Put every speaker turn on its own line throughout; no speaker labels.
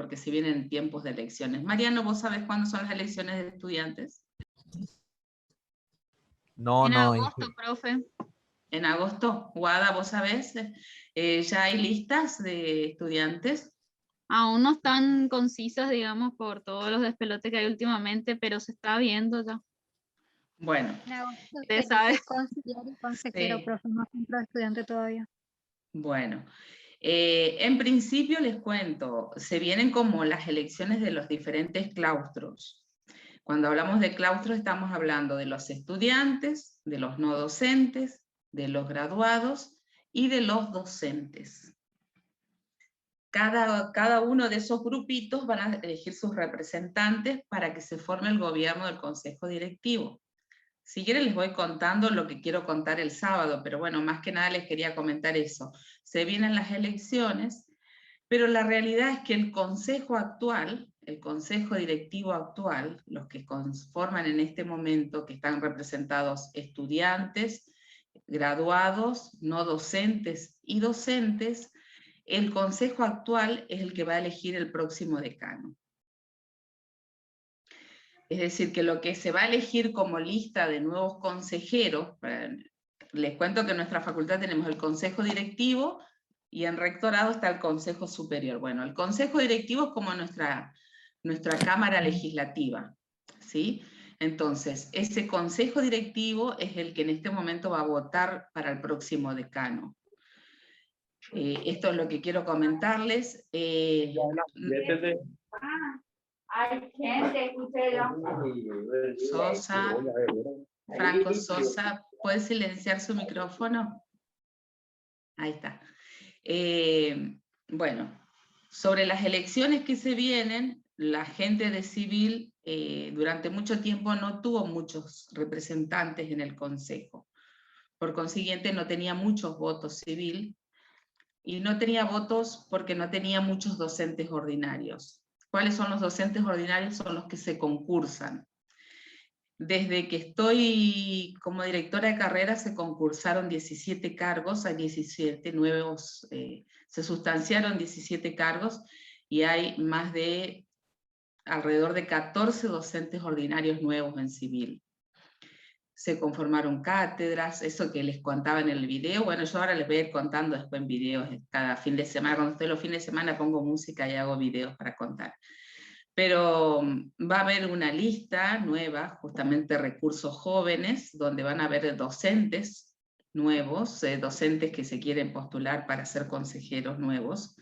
porque se vienen tiempos de elecciones. Mariano, ¿vos sabés cuándo son las elecciones de estudiantes?
No,
En
no.
agosto, profe.
En agosto. Guada, ¿vos sabés? ¿Ya hay listas de estudiantes?
Aún no están concisas, digamos, por todos los despelotes que hay últimamente, pero se está viendo ya.
Bueno.
En agosto
Usted
se
sabe.
elige conciliar y consejero,
Sí.
profe, no centro de estudiante todavía.
Bueno, en principio les cuento, se vienen como las elecciones de los diferentes claustros. Cuando hablamos de claustros estamos hablando de los estudiantes, de los no docentes, de los graduados y de los docentes. Cada uno de esos grupitos van a elegir sus representantes para que se forme el gobierno del consejo directivo. Si quieren les voy contando lo que quiero contar el sábado, pero bueno, más que nada les quería comentar eso. Se vienen las elecciones, pero la realidad es que el consejo actual, el consejo directivo actual, los que conforman en este momento, que están representados estudiantes, graduados, no docentes y docentes, el consejo actual es el que va a elegir el próximo decano. Es decir, que lo que se va a elegir como lista de nuevos consejeros, les cuento que en nuestra facultad tenemos el consejo directivo y en rectorado está el consejo superior. Bueno, el consejo directivo es como nuestra cámara legislativa, ¿sí? Entonces, ese consejo directivo es el que en este momento va a votar para el próximo decano. Esto es lo que quiero comentarles.
Hay gente,
Sosa, Franco Sosa, ¿puede silenciar su micrófono? Ahí está. Bueno, sobre las elecciones que se vienen, la gente de civil durante mucho tiempo no tuvo muchos representantes en el consejo. Por consiguiente, no tenía muchos votos civil, y no tenía votos porque no tenía muchos docentes ordinarios. ¿Cuáles son los docentes ordinarios? Son los que se concursan. Desde que estoy como directora de carrera se concursaron 17 cargos, hay 17 nuevos, se sustanciaron 17 cargos y hay más de alrededor de 14 docentes ordinarios nuevos en civil. Se conformaron cátedras, eso que les contaba en el video, bueno, yo ahora les voy a ir contando después en videos, cada fin de semana, cuando estoy los fines de semana pongo música y hago videos para contar. Pero va a haber una lista nueva, justamente recursos jóvenes, donde van a haber docentes nuevos, docentes que se quieren postular para ser consejeros nuevos,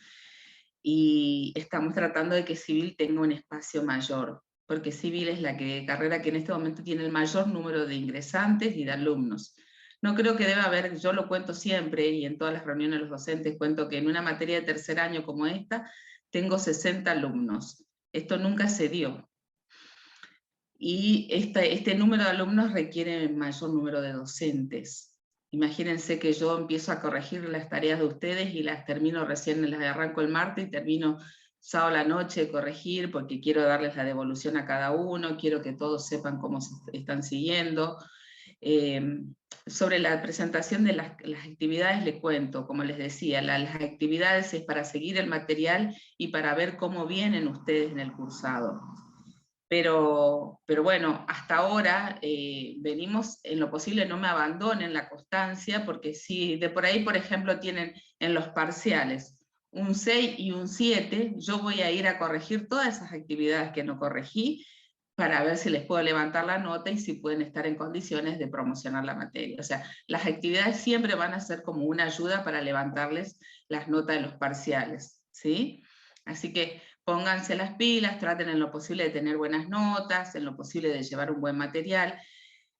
y estamos tratando de que civil tenga un espacio mayor, porque civil es la carrera que en este momento tiene el mayor número de ingresantes y de alumnos. No creo que deba haber, yo lo cuento siempre, y en todas las reuniones de los docentes cuento que en una materia de tercer año como esta, tengo 60 alumnos. Esto nunca se dio. Y este número de alumnos requiere mayor número de docentes. Imagínense que yo empiezo a corregir las tareas de ustedes y las termino recién, las arranco el martes y termino sábado a la noche de corregir porque quiero darles la devolución a cada uno, quiero que todos sepan cómo se están siguiendo. Sobre la presentación de las actividades les cuento, como les decía, las actividades es para seguir el material y para ver cómo vienen ustedes en el cursado. Pero bueno, hasta ahora venimos, en lo posible no me abandonen la constancia, porque si de por ahí, por ejemplo, tienen en los parciales un 6 y un 7, yo voy a ir a corregir todas esas actividades que no corregí, para ver si les puedo levantar la nota y si pueden estar en condiciones de promocionar la materia. O sea, las actividades siempre van a ser como una ayuda para levantarles las notas de los parciales, ¿sí? Así que pónganse las pilas, traten en lo posible de tener buenas notas, en lo posible de llevar un buen material,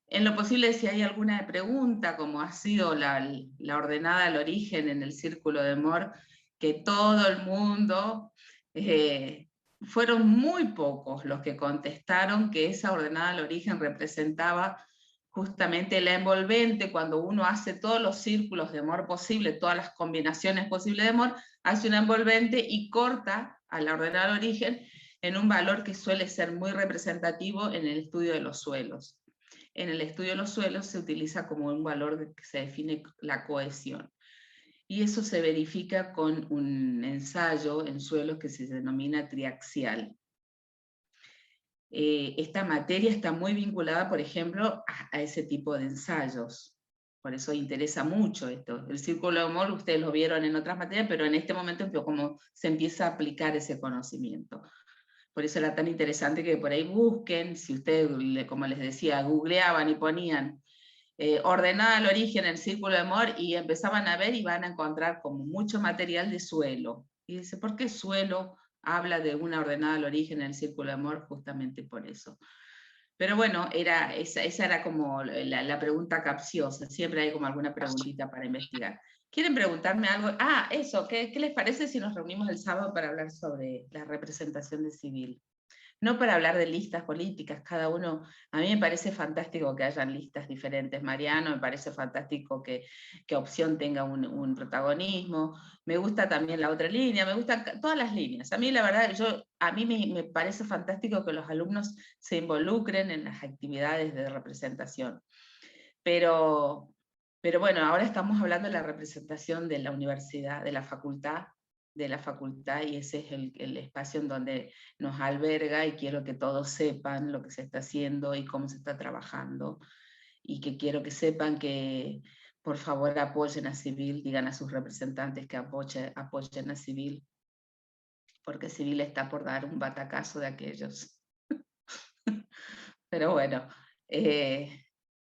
en lo posible si hay alguna pregunta, como ha sido la ordenada al origen en el Círculo de Amor, que todo el mundo... fueron muy pocos los que contestaron que esa ordenada al origen representaba justamente la envolvente. Cuando uno hace todos los círculos de amor posible, todas las combinaciones posibles de amor, hace una envolvente y corta a la ordenada al origen en un valor que suele ser muy representativo en el estudio de los suelos. En el estudio de los suelos se utiliza como un valor que se define la cohesión. y eso se verifica con un ensayo en suelos que se denomina triaxial. Esta materia está muy vinculada, por ejemplo, a ese tipo de ensayos. Por eso interesa mucho esto. El círculo de Moll, ustedes lo vieron en otras materias, pero en este momento es como se empieza a aplicar ese conocimiento. Por eso era tan interesante que por ahí busquen, si ustedes, como les decía, googleaban y ponían ordenada al origen el círculo de Moll, y empezaban a ver y van a encontrar como mucho material de suelo. Y dice, ¿por qué suelo habla de una ordenada al origen en el círculo de Moll? Justamente por eso. Pero bueno, esa era como la pregunta capciosa, siempre hay como alguna preguntita para investigar. ¿Quieren preguntarme algo? Ah, eso, ¿qué les parece si nos reunimos el sábado para hablar sobre la representación de civil? No para hablar de listas políticas, cada uno, a mí me parece fantástico que hayan listas diferentes, Mariano, me parece fantástico que Opción tenga un protagonismo, me gusta también la otra línea, me gustan todas las líneas. A mí la verdad, a mí me parece fantástico que los alumnos se involucren en las actividades de representación. Pero bueno, ahora estamos hablando de la representación de la universidad, de la facultad, y ese es el espacio en donde nos alberga, y quiero que todos sepan lo que se está haciendo y cómo se está trabajando, y que quiero que sepan que por favor apoyen a Civil, digan a sus representantes que apoyen a Civil, porque Civil está por dar un batacazo de aquellos. Pero bueno,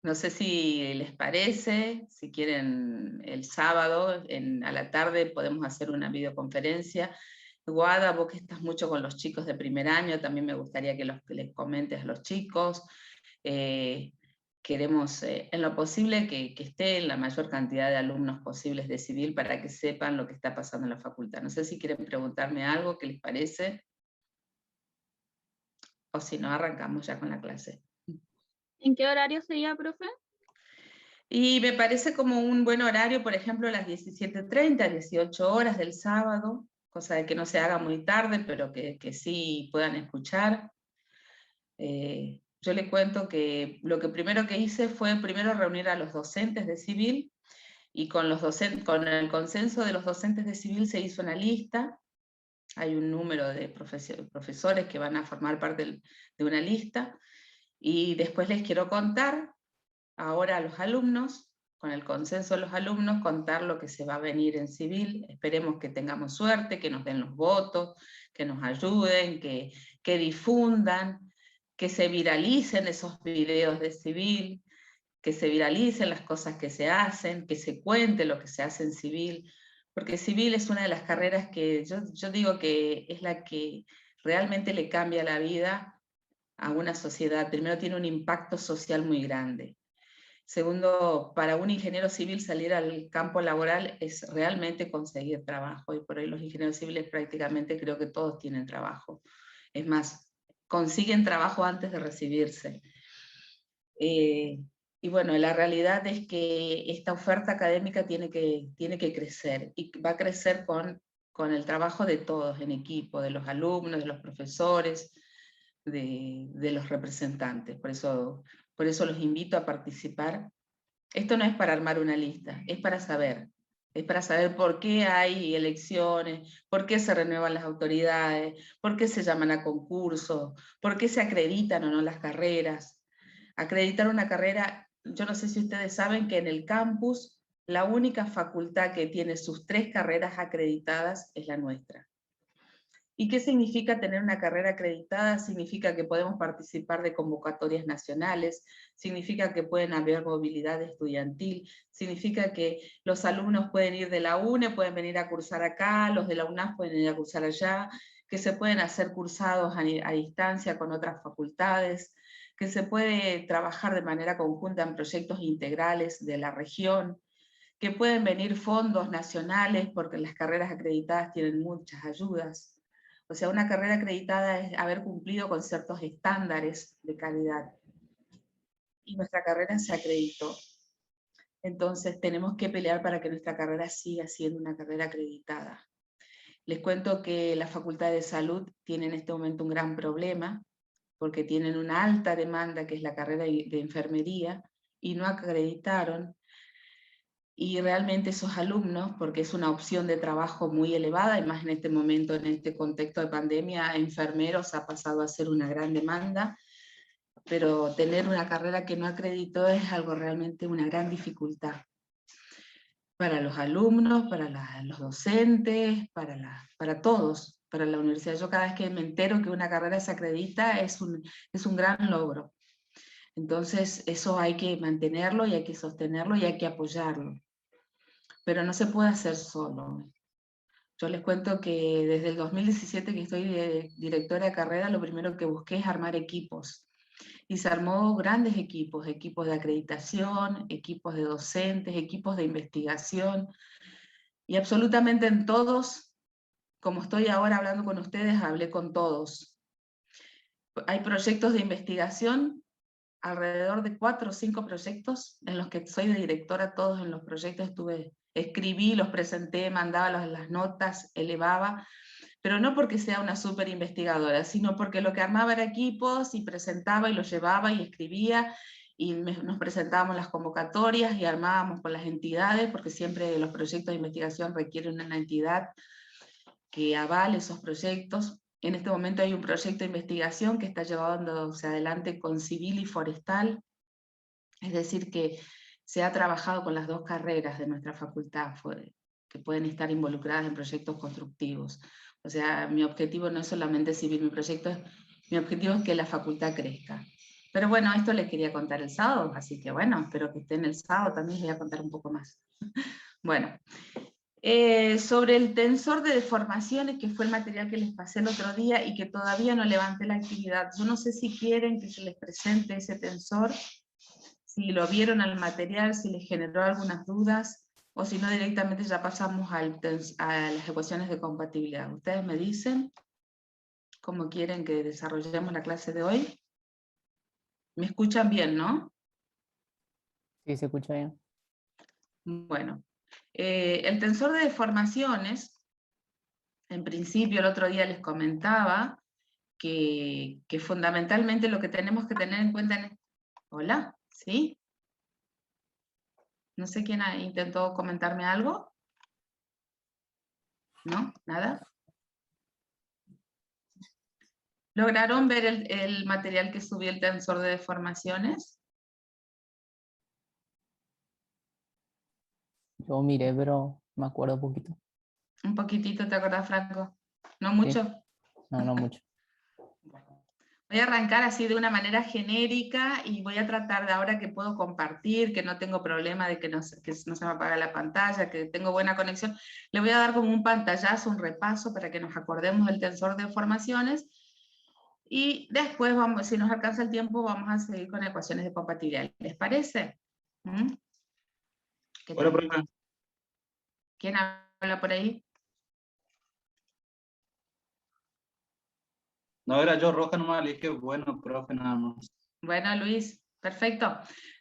no sé si les parece, si quieren el sábado a la tarde podemos hacer una videoconferencia. Guada, vos que estás mucho con los chicos de primer año, también me gustaría que les comentes a los chicos. Queremos, en lo posible, que estén la mayor cantidad de alumnos posibles de Civil para que sepan lo que está pasando en la facultad. No sé si quieren preguntarme algo, ¿qué les parece? O si no, arrancamos ya con la clase.
¿En qué horario sería, profe?
Y me parece como un buen horario, por ejemplo, a las 17:30, 18 horas del sábado, cosa de que no se haga muy tarde, pero que sí puedan escuchar. Yo les cuento que lo que primero que hice fue primero reunir a los docentes de Civil, y con el consenso de los docentes de Civil se hizo una lista. Hay un número de profesores que van a formar parte de una lista, y después les quiero contar ahora a los alumnos, con el consenso de los alumnos, contar lo que se va a venir en Civil. Esperemos que tengamos suerte, que nos den los votos, que nos ayuden, que difundan, que se viralicen esos videos de Civil, que se viralicen las cosas que se hacen, que se cuente lo que se hace en Civil, porque Civil es una de las carreras que yo digo que es la que realmente le cambia la vida a una sociedad. Primero, tiene un impacto social muy grande. Segundo, para un ingeniero civil salir al campo laboral es realmente conseguir trabajo, y por ahí los ingenieros civiles prácticamente creo que todos tienen trabajo. Es más, consiguen trabajo antes de recibirse. Y bueno, la realidad es que esta oferta académica tiene que crecer, y va a crecer con el trabajo de todos en equipo, de los alumnos, de los profesores, de los representantes. Por eso los invito a participar. Esto no es para armar una lista, es para saber por qué hay elecciones, por qué se renuevan las autoridades, por qué se llaman a concursos, por qué se acreditan o no las carreras. Acreditar una carrera, yo no sé si ustedes saben que en el campus la única facultad que tiene sus 3 carreras acreditadas es la nuestra. ¿Y qué significa tener una carrera acreditada? Significa que podemos participar de convocatorias nacionales, significa que pueden haber movilidad estudiantil, significa que los alumnos pueden ir de la UNE, pueden venir a cursar acá, los de la UNAF pueden ir a cursar allá, que se pueden hacer cursados a distancia con otras facultades, que se puede trabajar de manera conjunta en proyectos integrales de la región, que pueden venir fondos nacionales porque las carreras acreditadas tienen muchas ayudas. O sea, una carrera acreditada es haber cumplido con ciertos estándares de calidad. Y nuestra carrera se acreditó. Entonces tenemos que pelear para que nuestra carrera siga siendo una carrera acreditada. Les cuento que la Facultad de Salud tiene en este momento un gran problema, porque tienen una alta demanda, que es la carrera de enfermería, y no acreditaron. y realmente esos alumnos, porque es una opción de trabajo muy elevada, y más en este momento, en este contexto de pandemia, enfermeros ha pasado a ser una gran demanda, pero tener una carrera que no acreditó es algo realmente una gran dificultad para los alumnos, para los docentes, para todos, para la universidad. Yo cada vez que me entero que una carrera se acredita es un gran logro. Entonces eso hay que mantenerlo y hay que sostenerlo y hay que apoyarlo. Pero no se puede hacer solo. Yo les cuento que desde el 2017 que estoy de directora de carrera, lo primero que busqué es armar equipos. Y se armó grandes equipos, equipos de acreditación, equipos de docentes, equipos de investigación, y absolutamente en todos, como estoy ahora hablando con ustedes, hablé con todos. Hay proyectos de investigación, alrededor de 4 o 5 proyectos, en los que soy de directora, todos en los proyectos escribí, los presenté, mandaba las notas, elevaba, pero no porque sea una súper investigadora, sino porque lo que armaba era equipos y presentaba y los llevaba y escribía, y nos presentábamos las convocatorias y armábamos con las entidades, porque siempre los proyectos de investigación requieren una entidad que avale esos proyectos. En este momento hay un proyecto de investigación que está llevándose adelante con civil y forestal, es decir que se ha trabajado con las dos carreras de nuestra facultad, que pueden estar involucradas en proyectos constructivos. O sea, mi objetivo no es solamente civil, mi objetivo es que la facultad crezca. Pero bueno, esto les quería contar el sábado, así que bueno, espero que estén el sábado, también les voy a contar un poco más. Bueno, sobre el tensor de deformaciones, que fue el material que les pasé el otro día y que todavía no levanté la actividad. Yo no sé si quieren que se les presente ese tensor, si lo vieron al material, si les generó algunas dudas, o si no directamente ya pasamos a las ecuaciones de compatibilidad. Ustedes me dicen cómo quieren que desarrollemos la clase de hoy. ¿Me escuchan bien, no?
Sí, se escucha bien.
Bueno, el tensor de deformaciones, en principio el otro día les comentaba que fundamentalmente lo que tenemos que tener en cuenta en... Hola, ¿sí? No sé quién intentó comentarme algo. ¿No? ¿Nada? ¿Lograron ver el material que subí, el tensor de deformaciones?
Yo miré, pero me acuerdo poquito.
Un poquitito, ¿te acordás, Franco? ¿No
Sí.
mucho?
No, no mucho.
Voy a arrancar así de una manera genérica y voy a tratar de ahora que puedo compartir, que no tengo problema de que no se me apaga la pantalla, que tengo buena conexión. Le voy a dar como un pantallazo, un repaso para que nos acordemos del tensor de deformaciones. Y después, si nos alcanza el tiempo, vamos a seguir con ecuaciones de compatibilidad. ¿Les parece? ¿Mm?
Hola, profe.
¿Quién habla por ahí?
No, era yo, Roja nomás, le dije, bueno, profe, nada más.
Bueno, Luis, perfecto.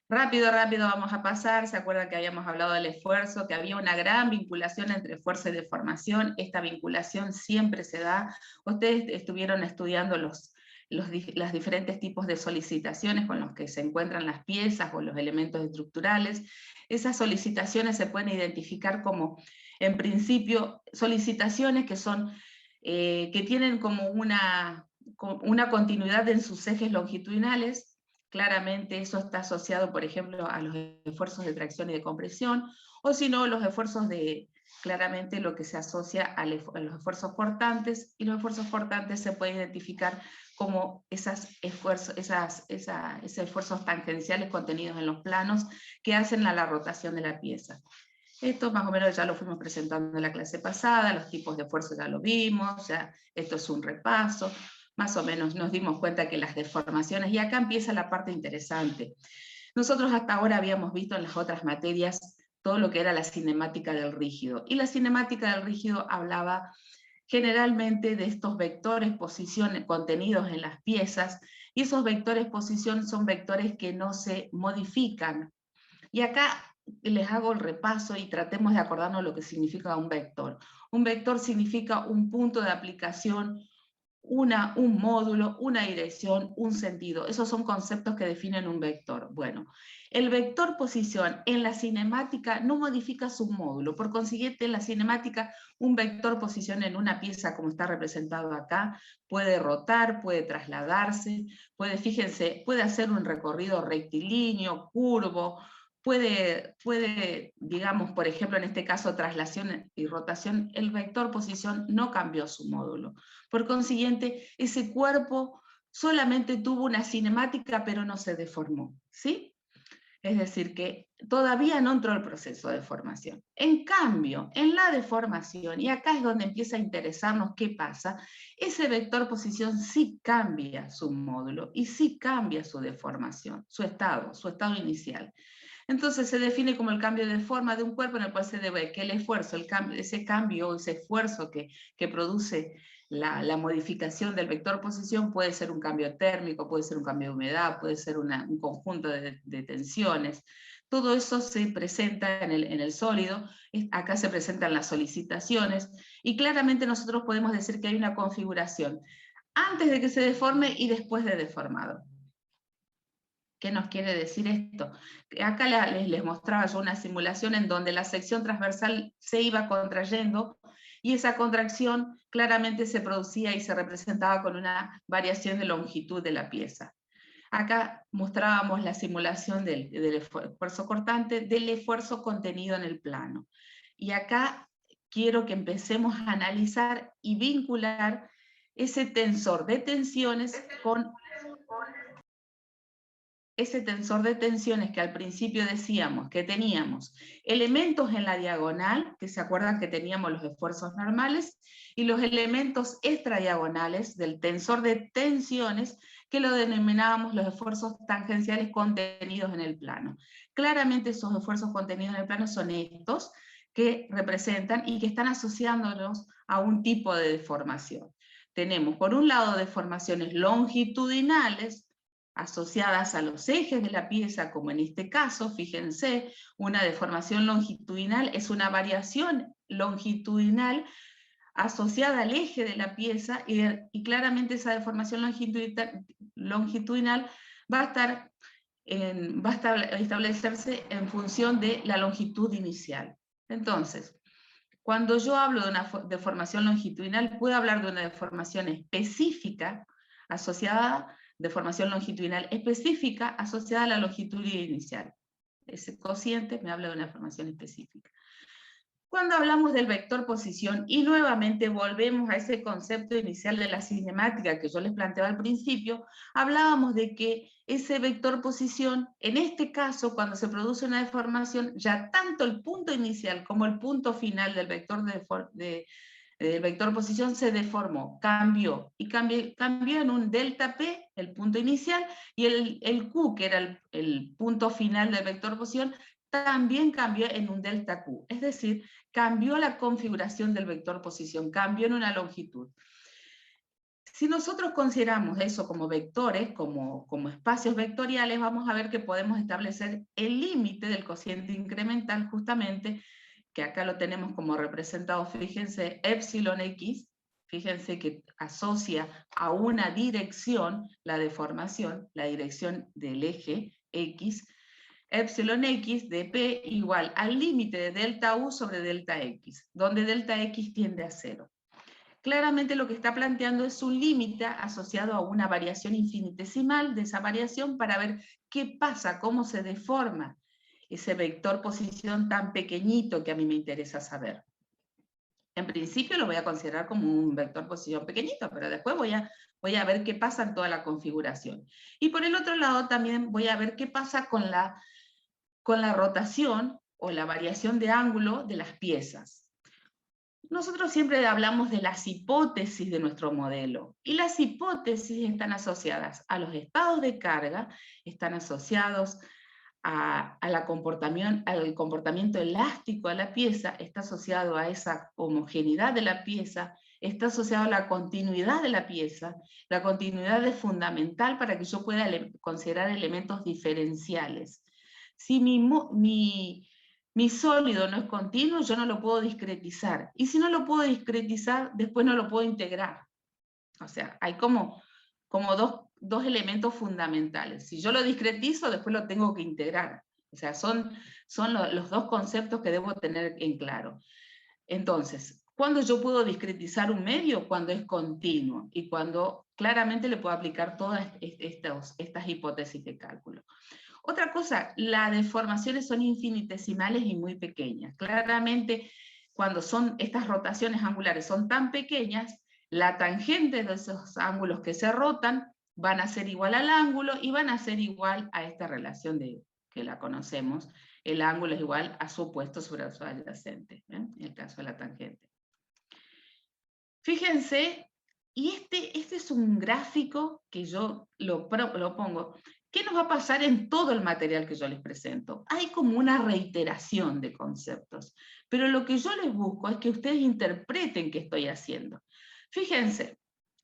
Rápido, rápido vamos a pasar. ¿Se acuerdan que habíamos hablado del esfuerzo? Que había una gran vinculación entre esfuerzo y deformación. Esta vinculación siempre se da. Ustedes estuvieron estudiando los diferentes tipos de solicitaciones con los que se encuentran las piezas o los elementos estructurales. Esas solicitaciones se pueden identificar como, en principio, solicitaciones que son, que tienen como una continuidad en sus ejes longitudinales. Claramente eso está asociado, por ejemplo, a los esfuerzos de tracción y de compresión, o si no, los esfuerzos claramente lo que se asocia a los esfuerzos portantes, y los esfuerzos portantes se pueden identificar como esos esfuerzos tangenciales contenidos en los planos que hacen a la rotación de la pieza. Esto más o menos ya lo fuimos presentando en la clase pasada, los tipos de esfuerzo ya lo vimos, ya esto es un repaso. Más o menos nos dimos cuenta que las deformaciones, y acá empieza la parte interesante. Nosotros hasta ahora habíamos visto en las otras materias todo lo que era la cinemática del rígido, y la cinemática del rígido hablaba generalmente de estos vectores posición contenidos en las piezas, y esos vectores posición son vectores que no se modifican. Y acá les hago el repaso y tratemos de acordarnos lo que significa un vector. Un vector significa un punto de aplicación un módulo, una dirección, un sentido. Esos son conceptos que definen un vector. Bueno, el vector posición en la cinemática no modifica su módulo. Por consiguiente, en la cinemática, un vector posición en una pieza, como está representado acá, puede rotar, puede trasladarse, fíjense, puede hacer un recorrido rectilíneo, curvo, puede, digamos, por ejemplo, en este caso, traslación y rotación, el vector posición no cambió su módulo. Por consiguiente, ese cuerpo solamente tuvo una cinemática, pero no se deformó, ¿sí? Es decir, que todavía no entró el proceso de deformación. En cambio, en la deformación, y acá es donde empieza a interesarnos qué pasa, ese vector posición sí cambia su módulo, y sí cambia su deformación, su estado inicial. Entonces se define como el cambio de forma de un cuerpo en el cual se debe que el esfuerzo, ese esfuerzo que produce la modificación del vector posición puede ser un cambio térmico, puede ser un cambio de humedad, puede ser un conjunto de tensiones. Todo eso se presenta en el sólido, acá se presentan las solicitaciones, y claramente nosotros podemos decir que hay una configuración antes de que se deforme y después de deformado. ¿Qué nos quiere decir esto? Acá les mostraba yo una simulación en donde la sección transversal se iba contrayendo, y esa contracción claramente se producía y se representaba con una variación de longitud de la pieza. Acá mostrábamos la simulación del esfuerzo cortante, del esfuerzo contenido en el plano. Y acá quiero que empecemos a analizar y vincular ese tensor de tensiones con ese tensor de tensiones que al principio decíamos que teníamos elementos en la diagonal, que se acuerdan que teníamos los esfuerzos normales, y los elementos extradiagonales del tensor de tensiones, que lo denominábamos los esfuerzos tangenciales contenidos en el plano. Claramente esos esfuerzos contenidos en el plano son estos, que representan y que están asociándonos a un tipo de deformación. Tenemos por un lado deformaciones longitudinales, asociadas a los ejes de la pieza, como en este caso, fíjense, una deformación longitudinal es una variación longitudinal asociada al eje de la pieza, y claramente esa deformación longitudinal va a establecerse en función de la longitud inicial. Entonces, cuando yo hablo de una deformación longitudinal, puedo hablar de una deformación específica asociada deformación longitudinal específica asociada a la longitud inicial. Ese cociente me habla de una deformación específica. Cuando hablamos del vector posición, y nuevamente volvemos a ese concepto inicial de la cinemática que yo les planteaba al principio, hablábamos de que ese vector posición, en este caso, cuando se produce una deformación, ya tanto el punto inicial como el punto final del vector el vector posición se deformó, cambió, y cambió en un delta P, el punto inicial, y el Q, que era el punto final del vector posición, también cambió en un delta Q, es decir, cambió la configuración del vector posición, cambió en una longitud. Si nosotros consideramos eso como vectores, como espacios vectoriales, vamos a ver que podemos establecer el límite del cociente incremental, justamente, que acá lo tenemos como representado, fíjense, epsilon x, fíjense que asocia a una dirección la deformación, la dirección del eje x, epsilon x de p igual al límite de delta u sobre delta x, donde delta x tiende a 0. Claramente lo que está planteando es un límite asociado a una variación infinitesimal de esa variación para ver qué pasa, cómo se deforma ese vector posición tan pequeñito que a mí me interesa saber. En principio lo voy a considerar como un vector posición pequeñito, pero después voy a ver qué pasa en toda la configuración. Y por el otro lado también voy a ver qué pasa con la rotación o la variación de ángulo de las piezas. Nosotros siempre hablamos de las hipótesis de nuestro modelo, y las hipótesis están asociadas a los estados de carga, están asociados al comportamiento elástico de la pieza, está asociado a esa homogeneidad de la pieza, está asociado a la continuidad de la pieza. La continuidad es fundamental para que yo pueda considerar elementos diferenciales. Si mi sólido no es continuo, yo no lo puedo discretizar, y si no lo puedo discretizar, después no lo puedo integrar. O sea, hay como dos elementos fundamentales. Si yo lo discretizo, después lo tengo que integrar. O sea, son los dos conceptos que debo tener en claro. Entonces, ¿cuándo yo puedo discretizar un medio? Cuando es continuo y cuando claramente le puedo aplicar todas estas hipótesis de cálculo. Otra cosa, las deformaciones son infinitesimales y muy pequeñas. Claramente, cuando son estas rotaciones angulares son tan pequeñas, la tangente de esos ángulos que se rotan van a ser igual al ángulo y van a ser igual a esta relación que la conocemos. El ángulo es igual a su opuesto sobre su adyacente, en el caso de la tangente. Fíjense, y este es un gráfico que yo lo pongo. ¿Qué nos va a pasar en todo el material que yo les presento? Hay como una reiteración de conceptos, pero lo que yo les busco es que ustedes interpreten qué estoy haciendo. Fíjense,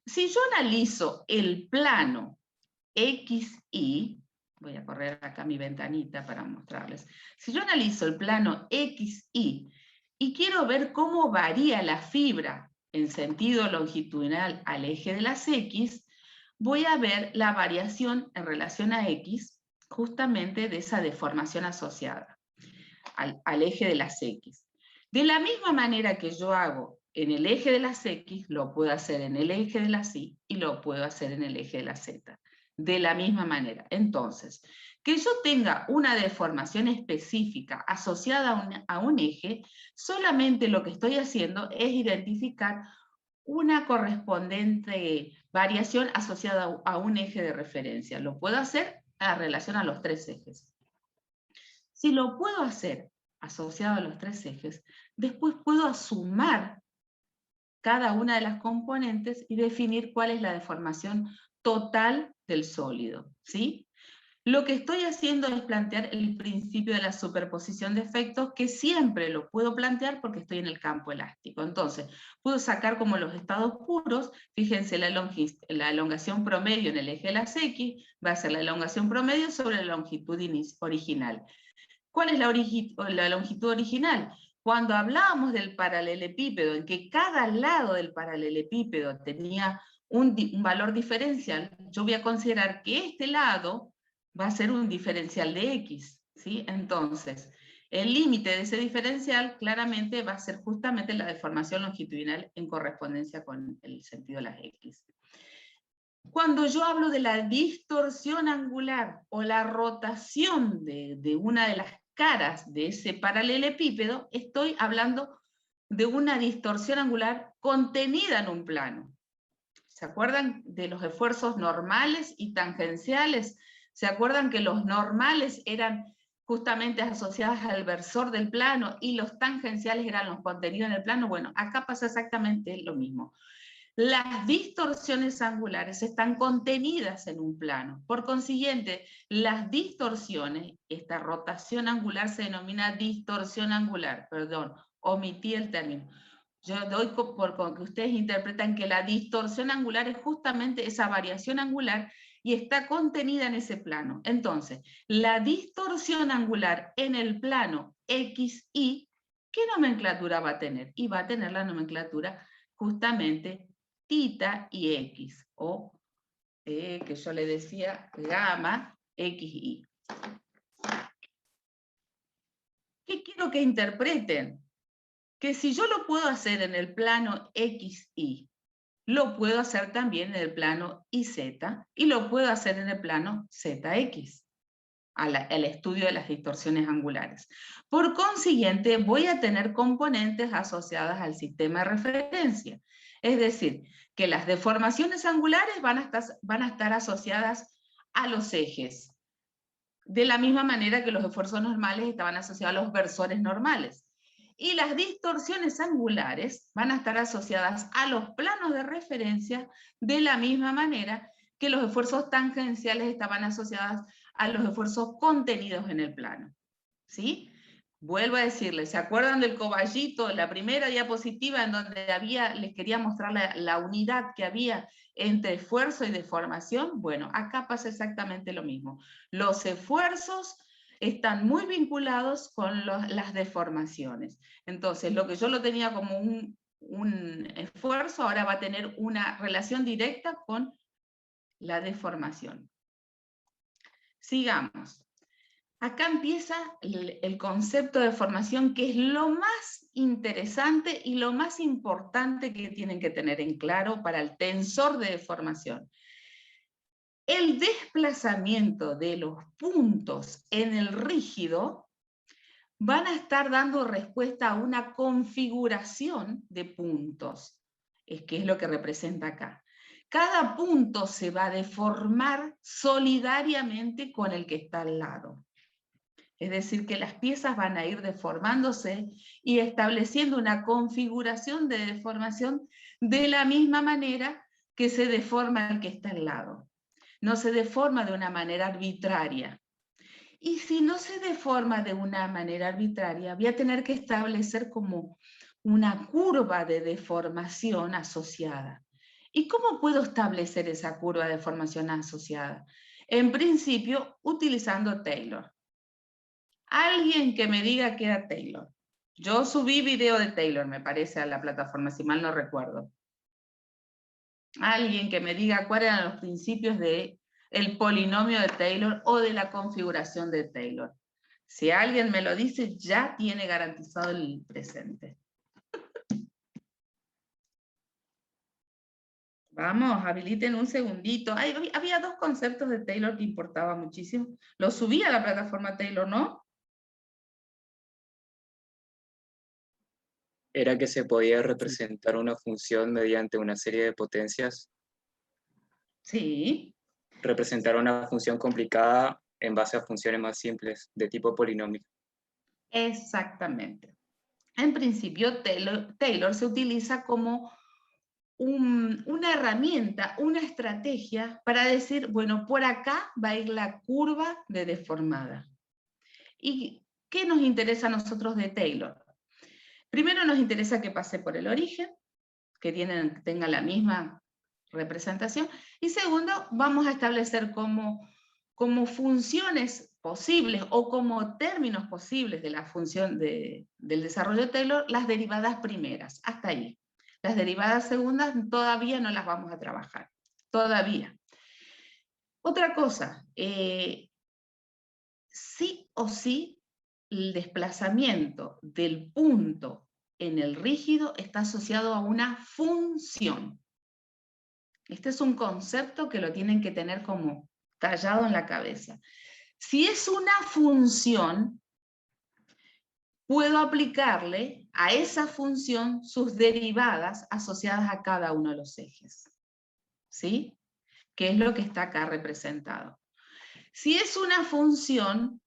si yo analizo el plano XY, voy a correr acá mi ventanita para mostrarles. Si yo analizo el plano XY y quiero ver cómo varía la fibra en sentido longitudinal al eje de las X, voy a ver la variación en relación a X, justamente de esa deformación asociada al eje de las X. De la misma manera que yo hago en el eje de las X, lo puedo hacer en el eje de las Y y lo puedo hacer en el eje de la Z. De la misma manera. Entonces, que yo tenga una deformación específica asociada a un eje, solamente lo que estoy haciendo es identificar una correspondiente variación asociada a un eje de referencia. Lo puedo hacer en relación a los tres ejes. Si lo puedo hacer asociado a los tres ejes, después puedo sumar cada una de las componentes y definir cuál es la deformación total del sólido, ¿sí? Lo que estoy haciendo es plantear el principio de la superposición de efectos, que siempre lo puedo plantear porque estoy en el campo elástico. Entonces, puedo sacar como los estados puros. Fíjense, la elongación promedio en el eje de las X va a ser la elongación promedio sobre la longitud original. ¿Cuál es la longitud original? Cuando hablábamos del paralelepípedo, en que cada lado del paralelepípedo tenía un valor diferencial, yo voy a considerar que este lado va a ser un diferencial de X, ¿sí? Entonces, el límite de ese diferencial claramente va a ser justamente la deformación longitudinal en correspondencia con el sentido de las X. Cuando yo hablo de la distorsión angular o la rotación de una de las caras de ese paralelepípedo, estoy hablando de una distorsión angular contenida en un plano. ¿Se acuerdan de los esfuerzos normales y tangenciales? ¿Se acuerdan que los normales eran justamente asociados al versor del plano y los tangenciales eran los contenidos en el plano? Bueno, acá pasa exactamente lo mismo. Las distorsiones angulares están contenidas en un plano. Por consiguiente, las distorsiones, esta rotación angular se denomina distorsión angular, perdón, omití el término. Yo doy con que ustedes interpretan que la distorsión angular es justamente esa variación angular y está contenida en ese plano. Entonces, la distorsión angular en el plano XY, ¿qué nomenclatura va a tener? Y va a tener la nomenclatura justamente tita y X, o que yo le decía gamma XY. ¿Qué quiero que interpreten? Que si yo lo puedo hacer en el plano XY, lo puedo hacer también en el plano YZ, y lo puedo hacer en el plano ZX, al estudio de las distorsiones angulares. Por consiguiente, voy a tener componentes asociadas al sistema de referencia. Es decir, que las deformaciones angulares van a estar asociadas a los ejes, de la misma manera que los esfuerzos normales estaban asociados a los versores normales. Y las distorsiones angulares van a estar asociadas a los planos de referencia de la misma manera que los esfuerzos tangenciales estaban asociados a los esfuerzos contenidos en el plano. ¿Sí? Vuelvo a decirles, ¿se acuerdan del coballito, la primera diapositiva en donde les quería mostrar la unidad que había entre esfuerzo y deformación? Bueno, acá pasa exactamente lo mismo. Los esfuerzos están muy vinculados con las deformaciones. Entonces, lo que yo lo tenía como un esfuerzo, ahora va a tener una relación directa con la deformación. Sigamos. Acá empieza el concepto de deformación, que es lo más interesante y lo más importante que tienen que tener en claro para el tensor de deformación. El desplazamiento de los puntos en el rígido van a estar dando respuesta a una configuración de puntos, que es lo que representa acá. Cada punto se va a deformar solidariamente con el que está al lado. Es decir, que las piezas van a ir deformándose y estableciendo una configuración de deformación de la misma manera que se deforma el que está al lado. No se deforma de una manera arbitraria. Y si no se deforma de una manera arbitraria, voy a tener que establecer como una curva de deformación asociada. ¿Y cómo puedo establecer esa curva de deformación asociada? En principio, utilizando Taylor. Alguien que me diga qué era Taylor. Yo subí video de Taylor, me parece, a la plataforma, si mal no recuerdo. Alguien que me diga cuáles eran los principios del polinomio de Taylor o de la configuración de Taylor. Si alguien me lo dice, ya tiene garantizado el presente. Vamos, habiliten un segundito. Había dos conceptos de Taylor que importaban muchísimo. Los subí a la plataforma Taylor, ¿no?
¿Era que se podía representar una función mediante una serie de potencias?
Sí.
Representar una función complicada en base a funciones más simples, de tipo polinómico.
Exactamente. En principio, Taylor se utiliza como una herramienta, una estrategia para decir, bueno, por acá va a ir la curva de deformada. ¿Y qué nos interesa a nosotros de Taylor? Primero nos interesa que pase por el origen, que tenga la misma representación, y segundo, vamos a establecer como funciones posibles o como términos posibles de la función del desarrollo de Taylor, las derivadas primeras, hasta ahí. Las derivadas segundas todavía no las vamos a trabajar, todavía. Otra cosa, sí o sí, el desplazamiento del punto en el rígido está asociado a una función. Este es un concepto que lo tienen que tener como tallado en la cabeza. Si es una función, puedo aplicarle a esa función sus derivadas asociadas a cada uno de los ejes. ¿Sí? Que es lo que está acá representado. Si es una función,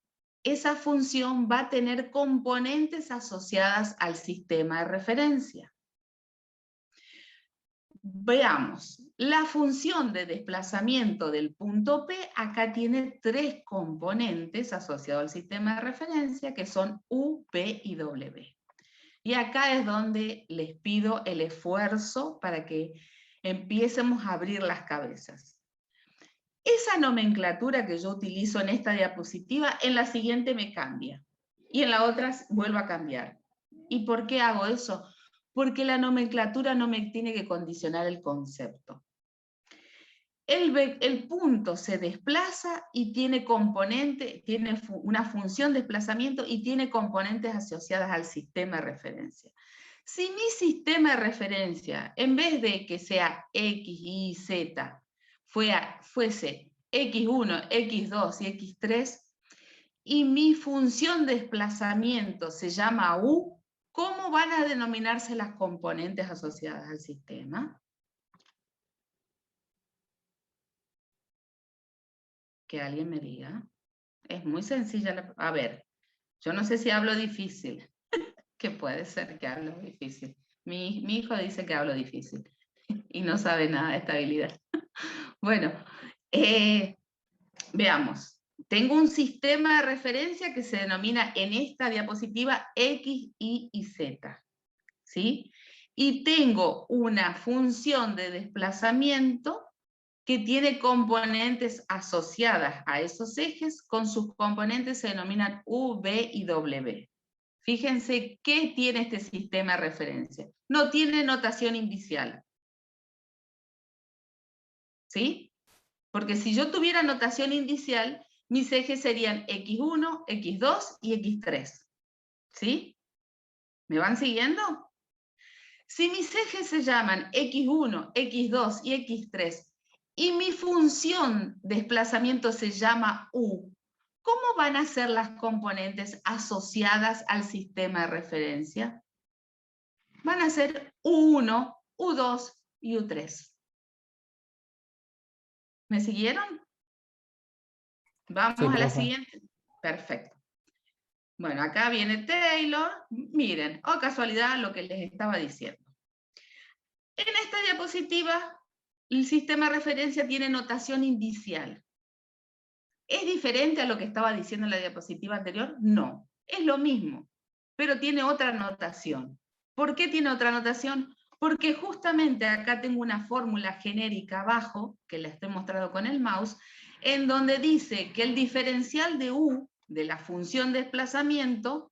esa función va a tener componentes asociadas al sistema de referencia. Veamos, la función de desplazamiento del punto P acá tiene tres componentes asociados al sistema de referencia que son U, P y W. Y acá es donde les pido el esfuerzo para que empiecemos a abrir las cabezas. Esa nomenclatura que yo utilizo en esta diapositiva, en la siguiente me cambia. Y en la otra vuelvo a cambiar. ¿Y por qué hago eso? Porque la nomenclatura no me tiene que condicionar el concepto. El punto se desplaza y tiene componente, tiene una función de desplazamiento y tiene componentes asociadas al sistema de referencia. Si mi sistema de referencia, en vez de que sea X, Y, Z, fuese X1, X2 y X3, y mi función de desplazamiento se llama U, ¿cómo van a denominarse las componentes asociadas al sistema? Que alguien me diga. Es muy sencilla. A ver, yo no sé si hablo difícil, que puede ser que hablo difícil. Mi hijo dice que hablo difícil y no sabe nada de estabilidad. Bueno, veamos. Tengo un sistema de referencia que se denomina en esta diapositiva X, Y y Z. ¿Sí? Y tengo una función de desplazamiento que tiene componentes asociadas a esos ejes, con sus componentes se denominan U, V y W. Fíjense qué tiene este sistema de referencia. No tiene notación indicial. ¿Sí? Porque si yo tuviera notación indicial, mis ejes serían X1, X2 y X3. ¿Sí? ¿Me van siguiendo? Si mis ejes se llaman X1, X2 y X3, y mi función de desplazamiento se llama U, ¿cómo van a ser las componentes asociadas al sistema de referencia? Van a ser U1, U2 y U3. ¿Me siguieron? Vamos
Sí,
a la
profe.
siguiente. Perfecto. Bueno, acá viene Taylor. Miren, oh casualidad lo que les estaba diciendo. En esta diapositiva, el sistema de referencia tiene notación indicial. ¿Es diferente a lo que estaba diciendo en la diapositiva anterior? No, es lo mismo, pero tiene otra notación. ¿Por qué tiene otra notación? Porque justamente acá tengo una fórmula genérica abajo, que la estoy mostrando con el mouse, en donde dice que el diferencial de U, de la función de desplazamiento,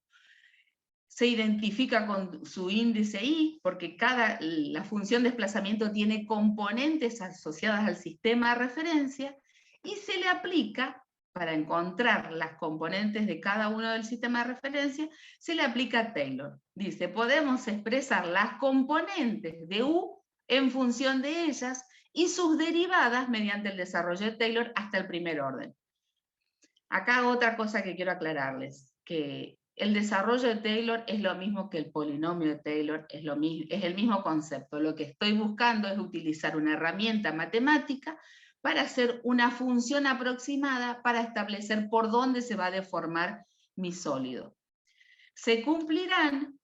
se identifica con su índice I, porque la función de desplazamiento tiene componentes asociadas al sistema de referencia, y se le aplica, para encontrar las componentes de cada uno del sistema de referencia, se le aplica a Taylor. Dice, podemos expresar las componentes de U en función de ellas, y sus derivadas mediante el desarrollo de Taylor hasta el primer orden. Acá otra cosa que quiero aclararles, que el desarrollo de Taylor es lo mismo que el polinomio de Taylor, es el mismo concepto. Lo que estoy buscando es utilizar una herramienta matemática para hacer una función aproximada para establecer por dónde se va a deformar mi sólido. Se cumplirán,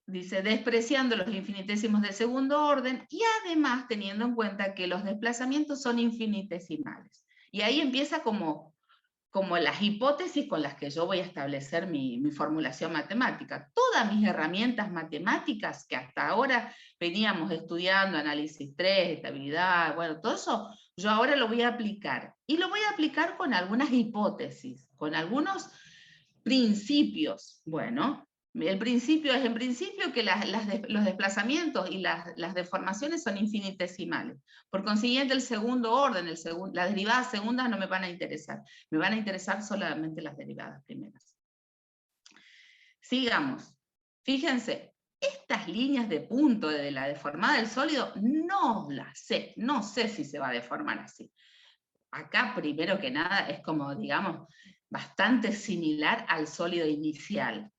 dice, despreciando los infinitesimos de segundo orden y además teniendo en cuenta que los desplazamientos son infinitesimales. Y ahí empieza como las hipótesis con las que yo voy a establecer mi formulación matemática. Todas mis herramientas matemáticas que hasta ahora veníamos estudiando, análisis 3, estabilidad, bueno, todo eso, yo ahora lo voy a aplicar. Y lo voy a aplicar con algunas hipótesis, con algunos principios. Bueno, el principio es en principio que los desplazamientos y las deformaciones son infinitesimales. Por consiguiente, el segundo orden, las derivadas segundas no me van a interesar. Me van a interesar solamente las derivadas primeras. Sigamos. Fíjense, estas líneas de punto de la deformada del sólido no las sé. No sé si se va a deformar así. Acá, primero que nada, es como, digamos, bastante similar al sólido inicial.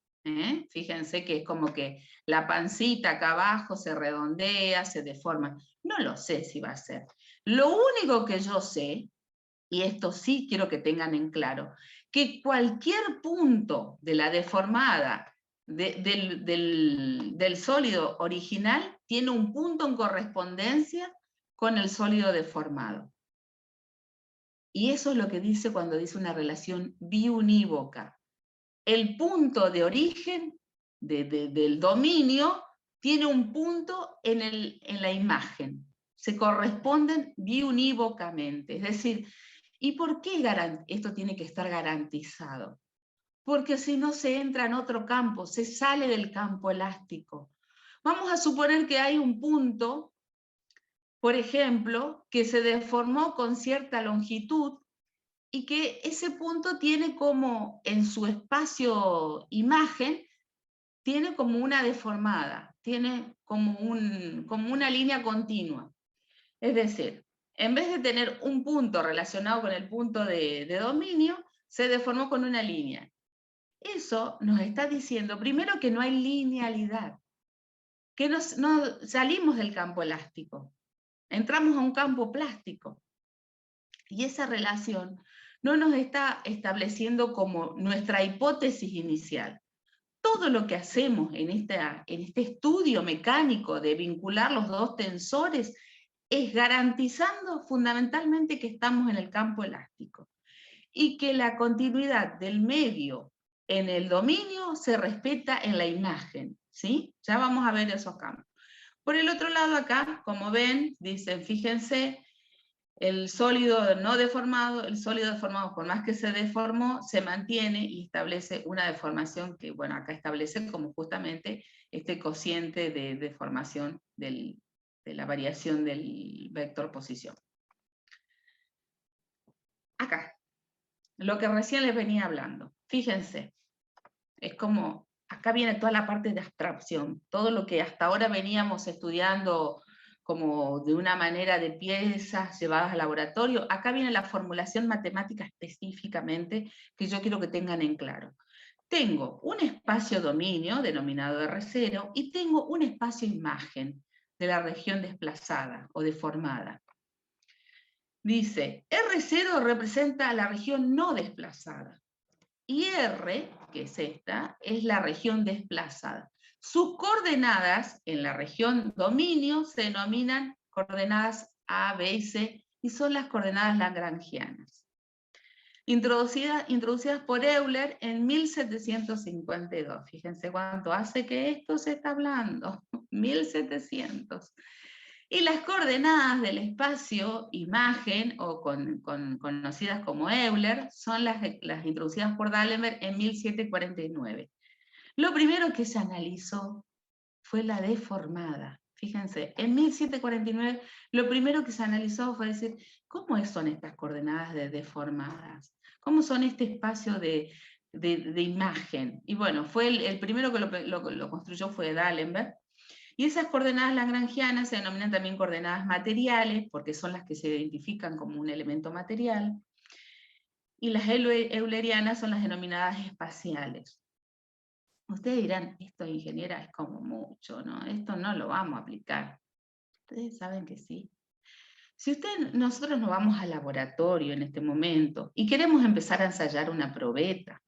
Fíjense que es como que la pancita acá abajo se redondea, se deforma. No lo sé si va a ser. Lo único que yo sé, y esto sí quiero que tengan en claro, que cualquier punto de la deformada del sólido original tiene un punto en correspondencia con el sólido deformado. Y eso es lo que dice cuando dice una relación biunívoca. El punto de origen del dominio tiene un punto en la imagen. Se corresponden biunívocamente. Es decir, ¿y por qué esto tiene que estar garantizado? Porque si no se entra en otro campo, se sale del campo elástico. Vamos a suponer que hay un punto, por ejemplo, que se deformó con cierta longitud, y que ese punto tiene como, en su espacio imagen, tiene como una deformada, tiene como una línea continua. Es decir, en vez de tener un punto relacionado con el punto de dominio, se deformó con una línea. Eso nos está diciendo, primero, que no hay linealidad, que no salimos del campo elástico, entramos a un campo plástico. Y esa relación no nos está estableciendo como nuestra hipótesis inicial. Todo lo que hacemos en este estudio mecánico de vincular los dos tensores es garantizando fundamentalmente que estamos en el campo elástico y que la continuidad del medio en el dominio se respeta en la imagen, ¿sí? Ya vamos a ver esos campos. Por el otro lado acá, como ven, dicen, fíjense, El sólido no deformado, el sólido deformado, por más que se deformó, se mantiene y establece una deformación que, bueno, acá establece como justamente este cociente de deformación de la variación del vector posición. Acá, lo que recién les venía hablando, fíjense, es como, acá viene toda la parte de abstracción, todo lo que hasta ahora veníamos estudiando como de una manera de piezas llevadas al laboratorio, acá viene la formulación matemática específicamente que yo quiero que tengan en claro. Tengo un espacio dominio, denominado R0, y tengo un espacio imagen de la región desplazada o deformada. Dice, R0 representa la región no desplazada, y R, que es esta, es la región desplazada. Sus coordenadas en la región dominio se denominan coordenadas A, B y C, y son las coordenadas lagrangianas. Introducidas por Euler en 1752. Fíjense cuánto hace que esto se está hablando, 1700. Y las coordenadas del espacio imagen, o conocidas como Euler, son las introducidas por D'Alembert en 1749. Lo primero que se analizó fue la deformada. Fíjense, en 1749 lo primero que se analizó fue decir, ¿cómo son estas coordenadas deformadas? ¿Cómo son este espacio de imagen? Y bueno, fue el primero que lo construyó fue D'Alembert. Y esas coordenadas lagrangianas se denominan también coordenadas materiales, porque son las que se identifican como un elemento material. Y las eulerianas son las denominadas espaciales. Ustedes dirán, esto, ingeniera, es como mucho, ¿no? Esto no lo vamos a aplicar. Ustedes saben que sí. Si nosotros nos vamos al laboratorio en este momento y queremos empezar a ensayar una probeta,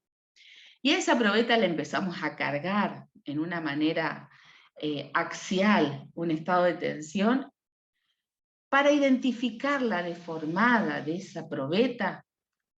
y a esa probeta la empezamos a cargar en una manera axial, un estado de tensión, para identificar la deformada de esa probeta,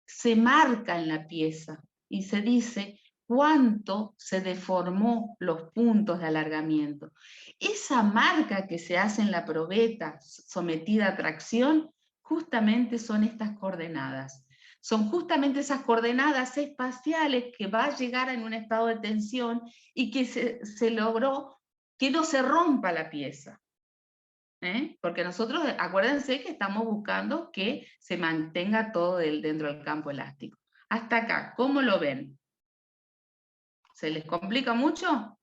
se marca en la pieza y se dice cuánto se deformó los puntos de alargamiento. Esa marca que se hace en la probeta sometida a tracción, justamente son estas coordenadas. Son justamente esas coordenadas espaciales que va a llegar en un estado de tensión y que se logró que no se rompa la pieza. Porque nosotros, acuérdense que estamos buscando que se mantenga todo dentro del campo elástico. Hasta acá, ¿cómo lo ven? ¿Se les complica mucho?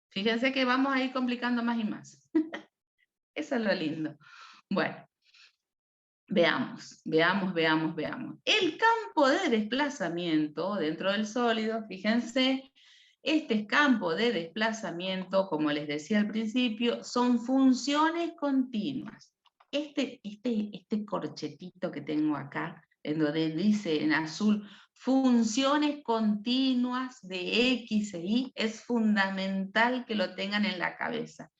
Fíjense que vamos a ir complicando más y más. Eso es lo lindo. Bueno, veamos. El campo de desplazamiento dentro del sólido, fíjense, este campo de desplazamiento, como les decía al principio, son funciones continuas. Este corchetito que tengo acá, en donde dice en azul, funciones continuas de X e Y, es fundamental que lo tengan en la cabeza.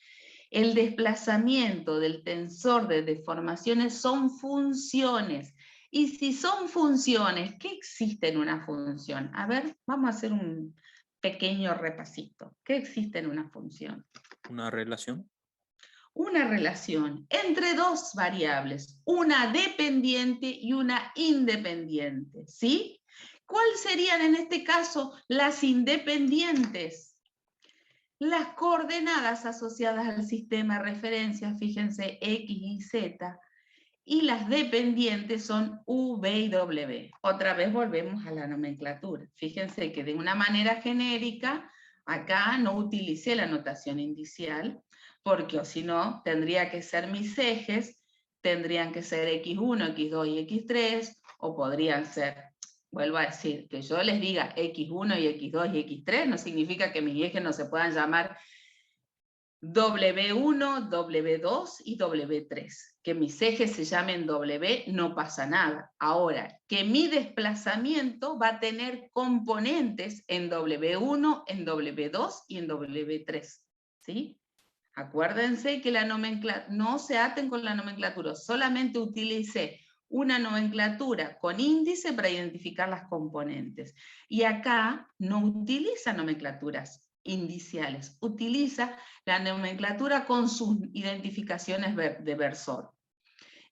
El desplazamiento del tensor de deformaciones son funciones. Y si son funciones, ¿qué existe en una función? A ver, vamos a hacer un pequeño repasito. ¿Qué existe en una función?
Una relación.
Una relación entre dos variables, una dependiente y una independiente, ¿sí? ¿Cuáles serían en este caso las independientes? Las coordenadas asociadas al sistema de referencia, fíjense, X y Z, y las dependientes son U, B y W. Otra vez volvemos a la nomenclatura. Fíjense que de una manera genérica, acá no utilicé la notación indicial, porque o si no, tendría que ser mis ejes, tendrían que ser X1, X2 y X3, o podrían ser, vuelvo a decir, que yo les diga X1 y X2 y X3, no significa que mis ejes no se puedan llamar W1, W2 y W3. Que mis ejes se llamen W no pasa nada. Ahora, que mi desplazamiento va a tener componentes en W1, en W2 y en W3. ¿Sí? Acuérdense que la nomenclatura, no se aten con la nomenclatura, solamente utilicé una nomenclatura con índice para identificar las componentes. Y acá no utiliza nomenclaturas indiciales, utiliza la nomenclatura con sus identificaciones de versor.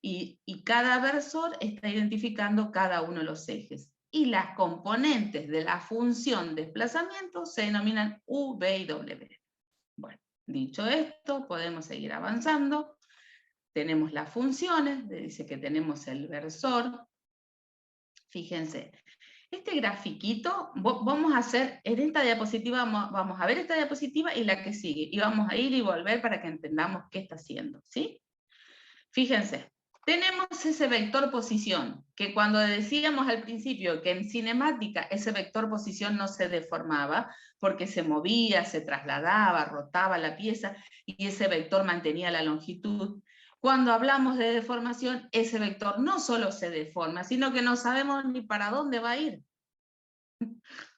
y cada versor está identificando cada uno de los ejes. Y las componentes de la función desplazamiento se denominan V y W. Bueno, dicho esto, podemos seguir avanzando. Tenemos las funciones, dice que tenemos el versor. Fíjense, este grafiquito, vamos a hacer, en esta diapositiva, vamos a ver esta diapositiva y la que sigue, y vamos a ir y volver para que entendamos qué está haciendo, ¿sí? Fíjense, tenemos ese vector posición, que cuando decíamos al principio que en cinemática ese vector posición no se deformaba, porque se movía, se trasladaba, rotaba la pieza, y ese vector mantenía la longitud. Cuando hablamos de deformación, ese vector no solo se deforma, sino que no sabemos ni para dónde va a ir.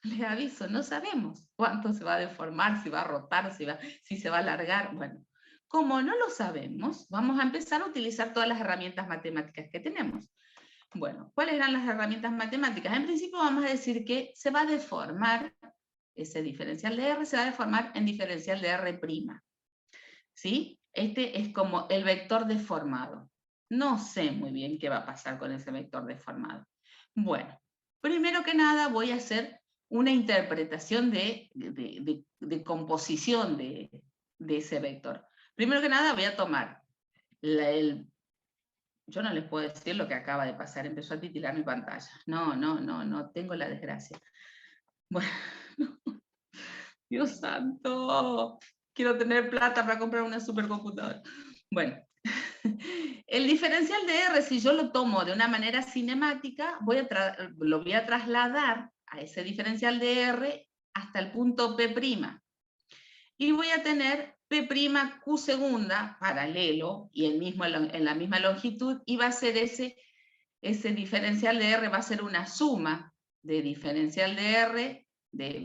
Les aviso, no sabemos cuánto se va a deformar, si va a rotar, si se va a alargar. Bueno, como no lo sabemos, vamos a empezar a utilizar todas las herramientas matemáticas que tenemos. Bueno, ¿cuáles eran las herramientas matemáticas? En principio vamos a decir que se va a deformar, ese diferencial de R se va a deformar en diferencial de R'. ¿Sí? Este es como el vector deformado. No sé muy bien qué va a pasar con ese vector deformado. Bueno, primero que nada voy a hacer una interpretación de composición de ese vector. Primero que nada voy a tomar yo no les puedo decir lo que acaba de pasar, empezó a titilar mi pantalla. No, tengo la desgracia. Bueno, Dios santo, quiero tener plata para comprar una supercomputadora. Bueno, el diferencial de R, si yo lo tomo de una manera cinemática, lo voy a trasladar a ese diferencial de R hasta el punto P'. Y voy a tener P'(Q) segunda, paralelo, y en la misma longitud, y va a ser ese diferencial de R, va a ser una suma de diferencial de R,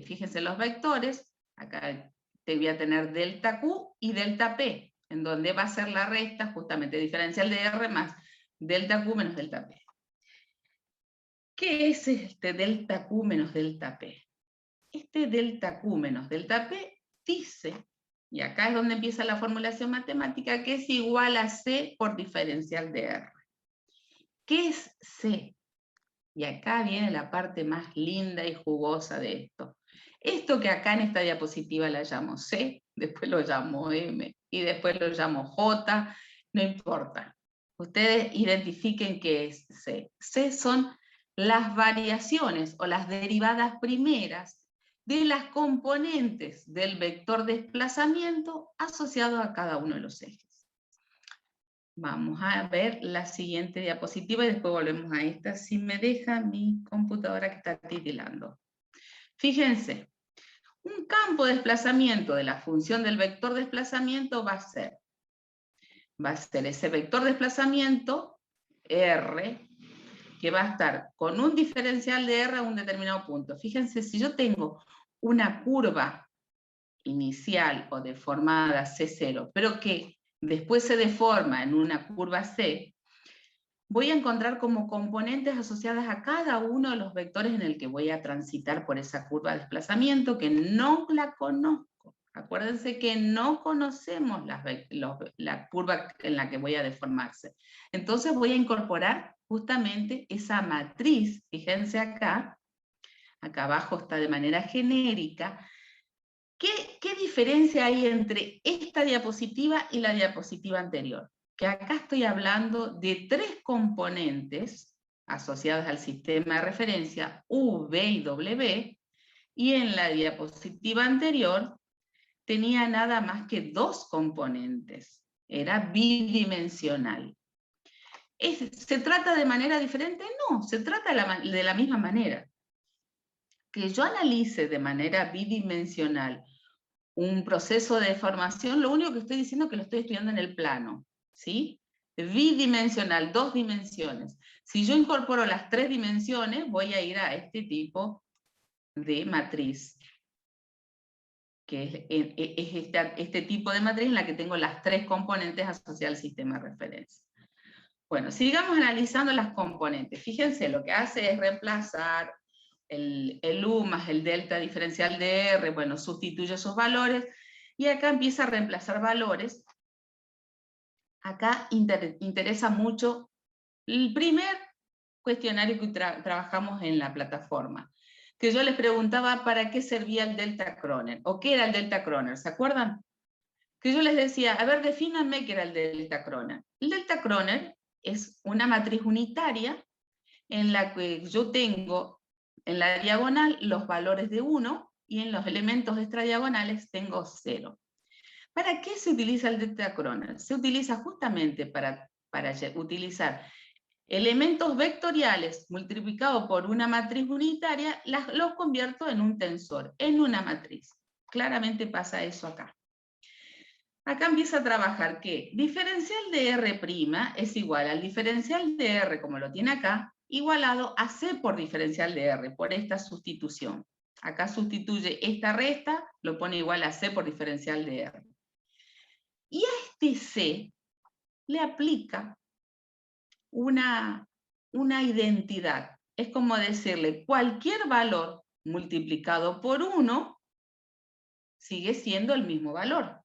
fíjense los vectores, acá te voy a tener delta Q y delta P, en donde va a ser la resta, justamente, diferencial de R más delta Q menos delta P. ¿Qué es este delta Q menos delta P? Este delta Q menos delta P dice, y acá es donde empieza la formulación matemática, que es igual a C por diferencial de R. ¿Qué es C? Y acá viene la parte más linda y jugosa de esto. Esto que acá en esta diapositiva la llamo C, después lo llamo M, y después lo llamo J, no importa. Ustedes identifiquen qué es C. C son las variaciones o las derivadas primeras de las componentes del vector desplazamiento asociado a cada uno de los ejes. Vamos a ver la siguiente diapositiva y después volvemos a esta, si me deja mi computadora que está titilando. Fíjense, un campo de desplazamiento de la función del vector desplazamiento va a ser ese vector desplazamiento R, que va a estar con un diferencial de R a un determinado punto. Fíjense, si yo tengo una curva inicial o deformada C0, pero que después se deforma en una curva C, voy a encontrar como componentes asociadas a cada uno de los vectores en el que voy a transitar por esa curva de desplazamiento, que no la conozco. Acuérdense que no conocemos la curva en la que voy a deformarse. Entonces voy a incorporar justamente esa matriz, fíjense acá abajo está de manera genérica. ¿Qué diferencia hay entre esta diapositiva y la diapositiva anterior? Que acá estoy hablando de 3 componentes asociadas al sistema de referencia, V y W, y en la diapositiva anterior tenía nada más que 2 componentes, era bidimensional. ¿Se trata de manera diferente? No, se trata de la misma manera. Que yo analice de manera bidimensional un proceso de deformación, lo único que estoy diciendo es que lo estoy estudiando en el plano, ¿sí? Bidimensional, 2 dimensiones. Si yo incorporo las 3 dimensiones, voy a ir a este tipo de matriz, que es este tipo de matriz en la que tengo las 3 componentes asociadas al sistema de referencia. Bueno, sigamos analizando las componentes. Fíjense, lo que hace es reemplazar el U más el delta diferencial de R, bueno, sustituye esos valores, y acá empieza a reemplazar valores. Acá interesa mucho El primer cuestionario que trabajamos en la plataforma, que yo les preguntaba para qué servía el delta Kroner, o qué era el delta Kroner, ¿se acuerdan? Que yo les decía, a ver, defínanme qué era el delta Kroner. El delta Kroner es una matriz unitaria en la que yo tengo en la diagonal los valores de 1 y en los elementos extradiagonales tengo 0. ¿Para qué se utiliza el delta Kroner? Se utiliza justamente para utilizar elementos vectoriales multiplicados por una matriz unitaria, los convierto en un tensor, en una matriz. Claramente pasa eso acá. Acá empieza a trabajar que diferencial de R' es igual al diferencial de R, como lo tiene acá, igualado a C por diferencial de R, por esta sustitución. Acá sustituye esta resta, lo pone igual a C por diferencial de R. Y a este C le aplica una identidad. Es como decirle, cualquier valor multiplicado por 1 sigue siendo el mismo valor.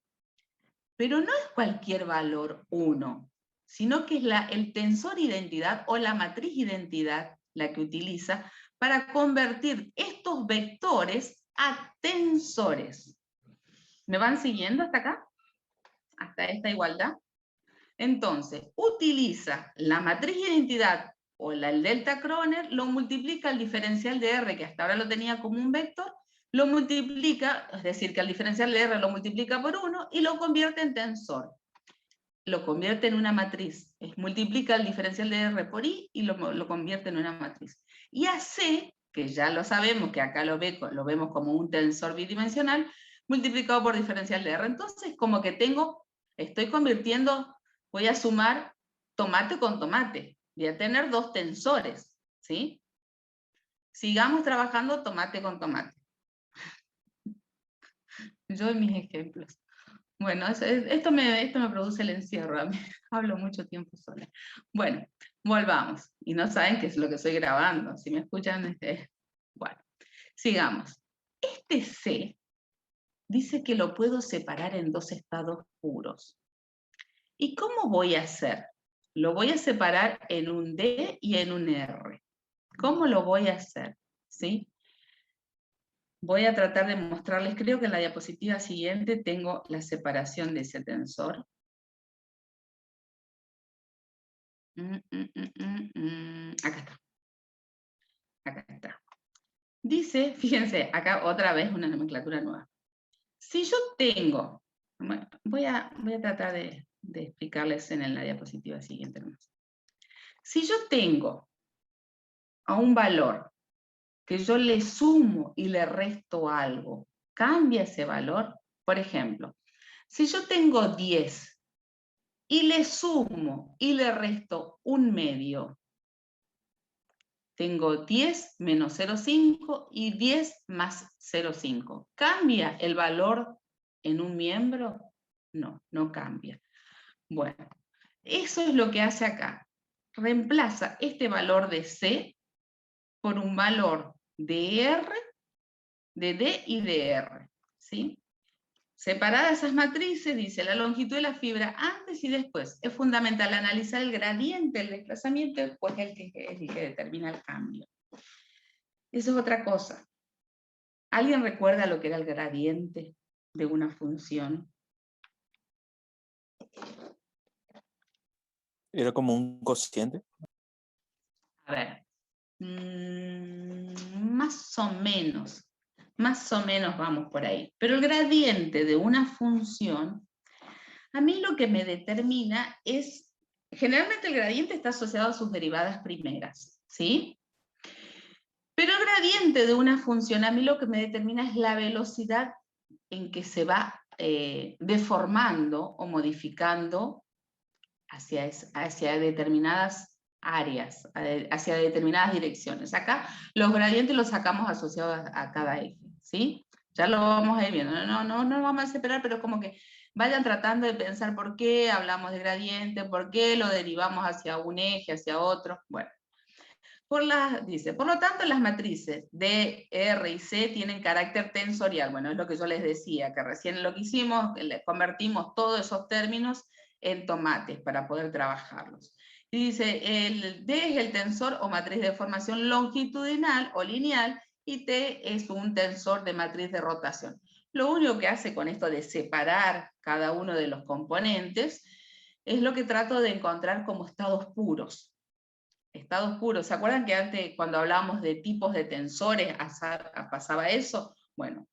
Pero no es cualquier valor 1, sino que es el tensor identidad o la matriz identidad la que utiliza para convertir estos vectores a tensores. ¿Me van siguiendo hasta acá? Hasta esta igualdad. Entonces, utiliza la matriz identidad o el delta Kroner, lo multiplica el diferencial de R, que hasta ahora lo tenía como un vector, lo multiplica, es decir, que el diferencial de R lo multiplica por 1 y lo convierte en tensor. Lo convierte en una matriz. Multiplica el diferencial de R por I y lo convierte en una matriz. Y a C, que ya lo sabemos, que acá lo vemos como un tensor bidimensional, multiplicado por diferencial de R. Entonces, como que estoy convirtiendo, voy a sumar tomate con tomate. Voy a tener dos tensores, ¿sí? Sigamos trabajando tomate con tomate. Yo en mis ejemplos. Bueno, esto me produce el encierro, a mí hablo mucho tiempo sola. Bueno, volvamos. Y no saben qué es lo que estoy grabando, si me escuchan, bueno, sigamos. Este C dice que lo puedo separar en dos estados puros. ¿Y cómo voy a hacer? Lo voy a separar en un D y en un R. ¿Cómo lo voy a hacer? ¿Sí? Voy a tratar de mostrarles, creo que en la diapositiva siguiente tengo la separación de ese tensor. Acá está. Acá está. Dice, fíjense, acá otra vez una nomenclatura nueva. Si yo tengo, voy a tratar de explicarles en la diapositiva siguiente. Si yo tengo a un valor que yo le sumo y le resto algo, ¿cambia ese valor? Por ejemplo, si yo tengo 10 y le sumo y le resto un medio, tengo 10 menos 0,5 y 10 más 0,5. ¿Cambia el valor en un miembro? No, no cambia. Bueno, eso es lo que hace acá. Reemplaza este valor de C por un valor de R, de D y de R, ¿sí? Separadas esas matrices, dice la longitud de la fibra antes y después. Es fundamental analizar el gradiente del desplazamiento, pues es el que determina el cambio. Eso es otra cosa. ¿Alguien recuerda lo que era el gradiente de una función?
Era como un cociente.
A ver, más o menos vamos por ahí. Pero el gradiente de una función, a mí lo que me determina es, generalmente el gradiente está asociado a sus derivadas primeras, ¿sí? Pero el gradiente de una función, a mí lo que me determina es la velocidad en que se va deformando o modificando hacia determinadas áreas, hacia determinadas direcciones. Acá los gradientes los sacamos asociados a cada eje, ¿sí? Ya lo vamos a ir viendo, no vamos a separar, pero como que vayan tratando de pensar por qué hablamos de gradiente, por qué lo derivamos hacia un eje, hacia otro. Bueno, dice, por lo tanto las matrices D, R y C tienen carácter tensorial. Bueno, es lo que yo les decía, que recién lo que hicimos, convertimos todos esos términos en tomates para poder trabajarlos. Y dice, el D es el tensor o matriz de formación longitudinal o lineal, y T es un tensor de matriz de rotación. Lo único que hace con esto de separar cada uno de los componentes es lo que trato de encontrar como estados puros. Estados puros, ¿se acuerdan que antes cuando hablábamos de tipos de tensores pasaba eso? Bueno,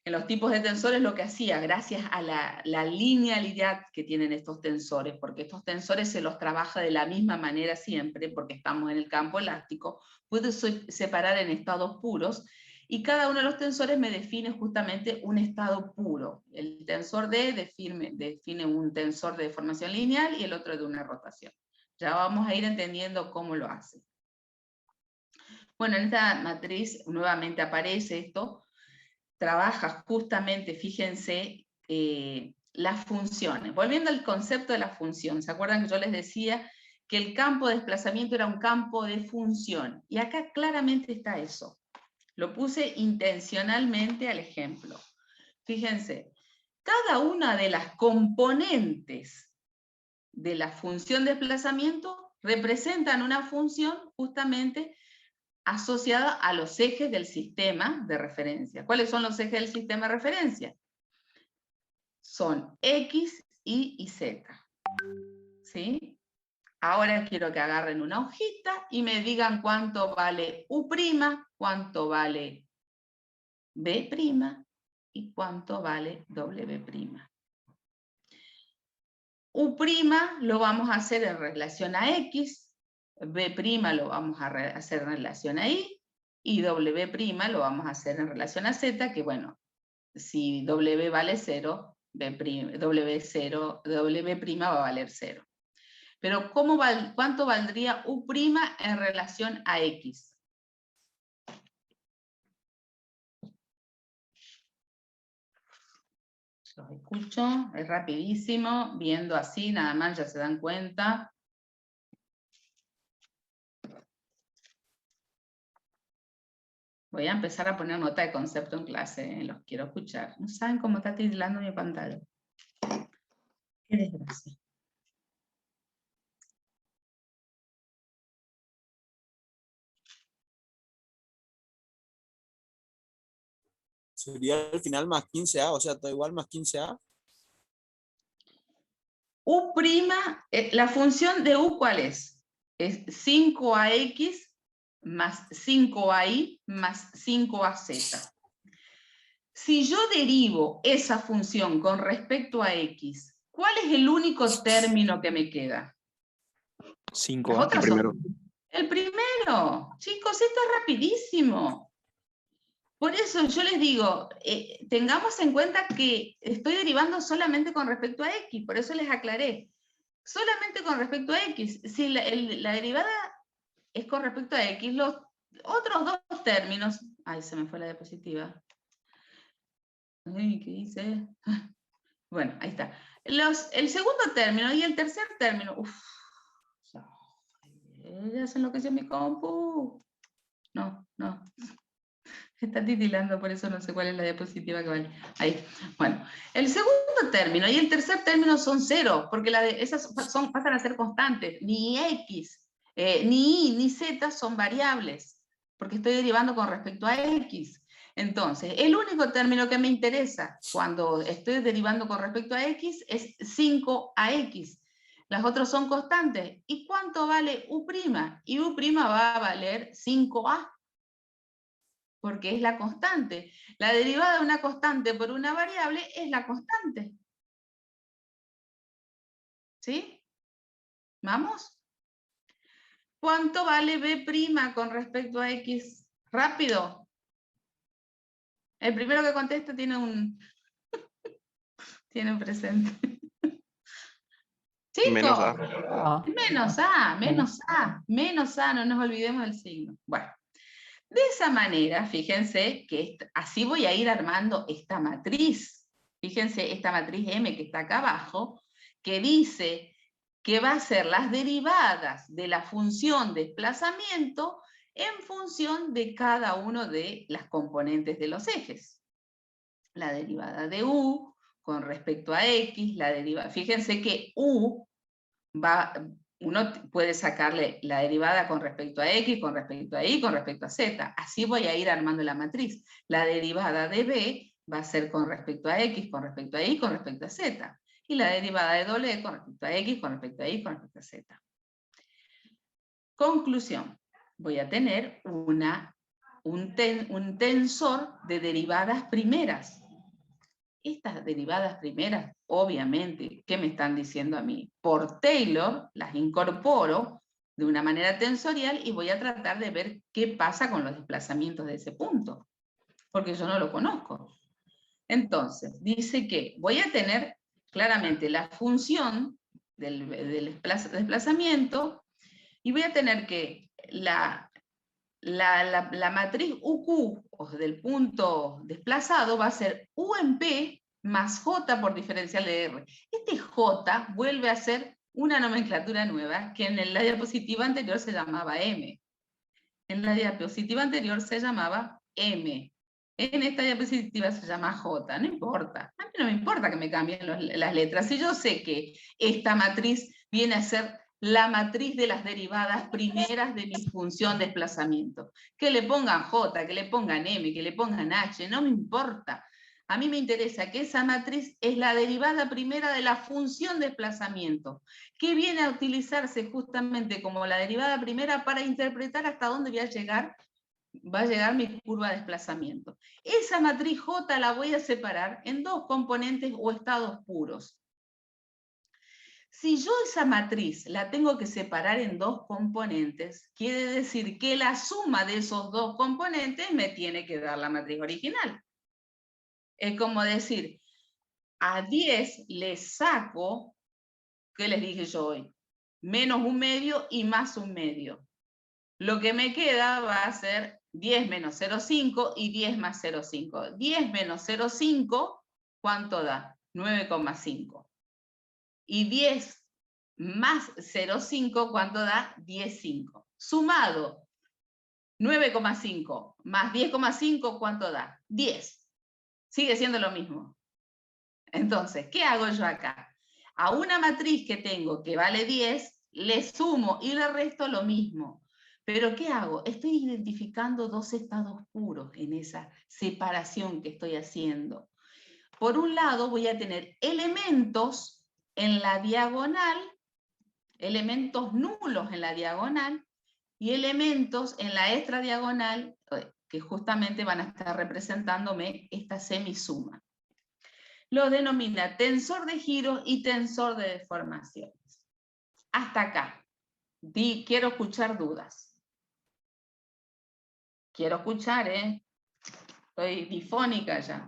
en los tipos de tensores lo que hacía, gracias a la linealidad que tienen estos tensores, porque estos tensores se los trabaja de la misma manera siempre, porque estamos en el campo elástico, puedo separar en estados puros, y cada uno de los tensores me define justamente un estado puro. El tensor D define un tensor de deformación lineal y el otro de una rotación. Ya vamos a ir entendiendo cómo lo hace. Bueno, en esta matriz nuevamente aparece esto, trabaja justamente, fíjense, las funciones. Volviendo al concepto de la función, ¿se acuerdan que yo les decía que el campo de desplazamiento era un campo de función? Y acá claramente está eso. Lo puse intencionalmente al ejemplo. Fíjense, cada una de las componentes de la función de desplazamiento representan una función justamente asociada a los ejes del sistema de referencia. ¿Cuáles son los ejes del sistema de referencia? Son X, Y y Z. ¿Sí? Ahora quiero que agarren una hojita y me digan cuánto vale U', cuánto vale B' y cuánto vale W'. U' lo vamos a hacer en relación a X, B' lo vamos a hacer en relación a Y W' lo vamos a hacer en relación a Z, que bueno, si W vale 0, W' va a valer 0. Pero ¿cuánto valdría U' en relación a X? Los escucho, es rapidísimo, viendo así, nada más ya se dan cuenta. Voy a empezar a poner nota de concepto en clase, los quiero escuchar. No saben cómo está tildando mi pantalla. Qué desgracia.
Sería al final más 15A, o sea, todo igual más 15A.
U', la función de U, ¿cuál es? Es 5AX más 5AY más 5AZ. Si yo derivo esa función con respecto a X, ¿cuál es el único término que me queda?
5A.
El primero. Chicos, esto es rapidísimo. Por eso yo les digo, tengamos en cuenta que estoy derivando solamente con respecto a X, por eso les aclaré. Solamente con respecto a X. Si la derivada es con respecto a X, los otros dos términos... Ay, se me fue la diapositiva. Ay, ¿qué hice? Bueno, ahí está. El segundo término y el tercer término... Uf, ya se enloqueció mi compu. No. Está titilando, por eso no sé cuál es la diapositiva que vale. Ahí. Bueno, el segundo término y el tercer término son 0, porque esas pasan a ser constantes. Ni X, ni Y, ni Z son variables, porque estoy derivando con respecto a X. Entonces, el único término que me interesa cuando estoy derivando con respecto a X es 5AX. Las otras son constantes. ¿Y cuánto vale U'? Y U' va a valer 5A. Porque es la constante. La derivada de una constante por una variable es la constante. ¿Sí? ¿Vamos? ¿Cuánto vale B' con respecto a X? Rápido. El primero que conteste tiene un presente. Chicos, menos A, no nos olvidemos del signo. Bueno. De esa manera, fíjense que así voy a ir armando esta matriz. Fíjense esta matriz M que está acá abajo, que dice que va a ser las derivadas de la función desplazamiento en función de cada uno de las componentes de los ejes. La derivada de U con respecto a X, la derivada. Fíjense que U uno puede sacarle la derivada con respecto a X, con respecto a Y, con respecto a Z. Así voy a ir armando la matriz. La derivada de B va a ser con respecto a X, con respecto a Y, con respecto a Z. Y la derivada de doble con respecto a X, con respecto a Y, con respecto a Z. Conclusión. Voy a tener un tensor de derivadas primeras. Estas derivadas primeras, obviamente, ¿qué me están diciendo a mí? Por Taylor las incorporo de una manera tensorial y voy a tratar de ver qué pasa con los desplazamientos de ese punto, porque yo no lo conozco. Entonces, dice que voy a tener claramente la función del desplazamiento y voy a tener que la matriz UQ, o del punto desplazado, va a ser U en P más J por diferencial de R. Este J vuelve a ser una nomenclatura nueva que en la diapositiva anterior se llamaba M. En la diapositiva anterior se llamaba M. En esta diapositiva se llama J. No importa. A mí no me importa que me cambien las letras. Si yo sé que esta matriz viene a ser la matriz de las derivadas primeras de mi función desplazamiento. Que le pongan J, que le pongan M, que le pongan H, no me importa. A mí me interesa que esa matriz es la derivada primera de la función desplazamiento, que viene a utilizarse justamente como la derivada primera para interpretar hasta dónde va a llegar mi curva de desplazamiento. Esa matriz J la voy a separar en dos componentes o estados puros. Si yo esa matriz la tengo que separar en dos componentes, quiere decir que la suma de esos dos componentes me tiene que dar la matriz original. Es como decir, a 10 le saco, ¿qué les dije yo hoy? Menos un medio y más un medio. Lo que me queda va a ser 10 menos 0,5 y 10 más 0,5. 10 menos 0,5, ¿cuánto da? 9,5. Y 10 más 0,5, ¿cuánto da? 10,5. Sumado, 9,5 más 10,5, ¿cuánto da? 10. Sigue siendo lo mismo. Entonces, ¿qué hago yo acá? A una matriz que tengo que vale 10, le sumo y le resto lo mismo. Pero ¿qué hago? Estoy identificando dos estados puros en esa separación que estoy haciendo. Por un lado voy a tener elementos en la diagonal, elementos nulos en la diagonal, y elementos en la extradiagonal, que justamente van a estar representándome esta semisuma. Lo denomina tensor de giros y tensor de deformaciones. Hasta acá. Quiero escuchar dudas. Quiero escuchar, ¿eh? Estoy difónica ya.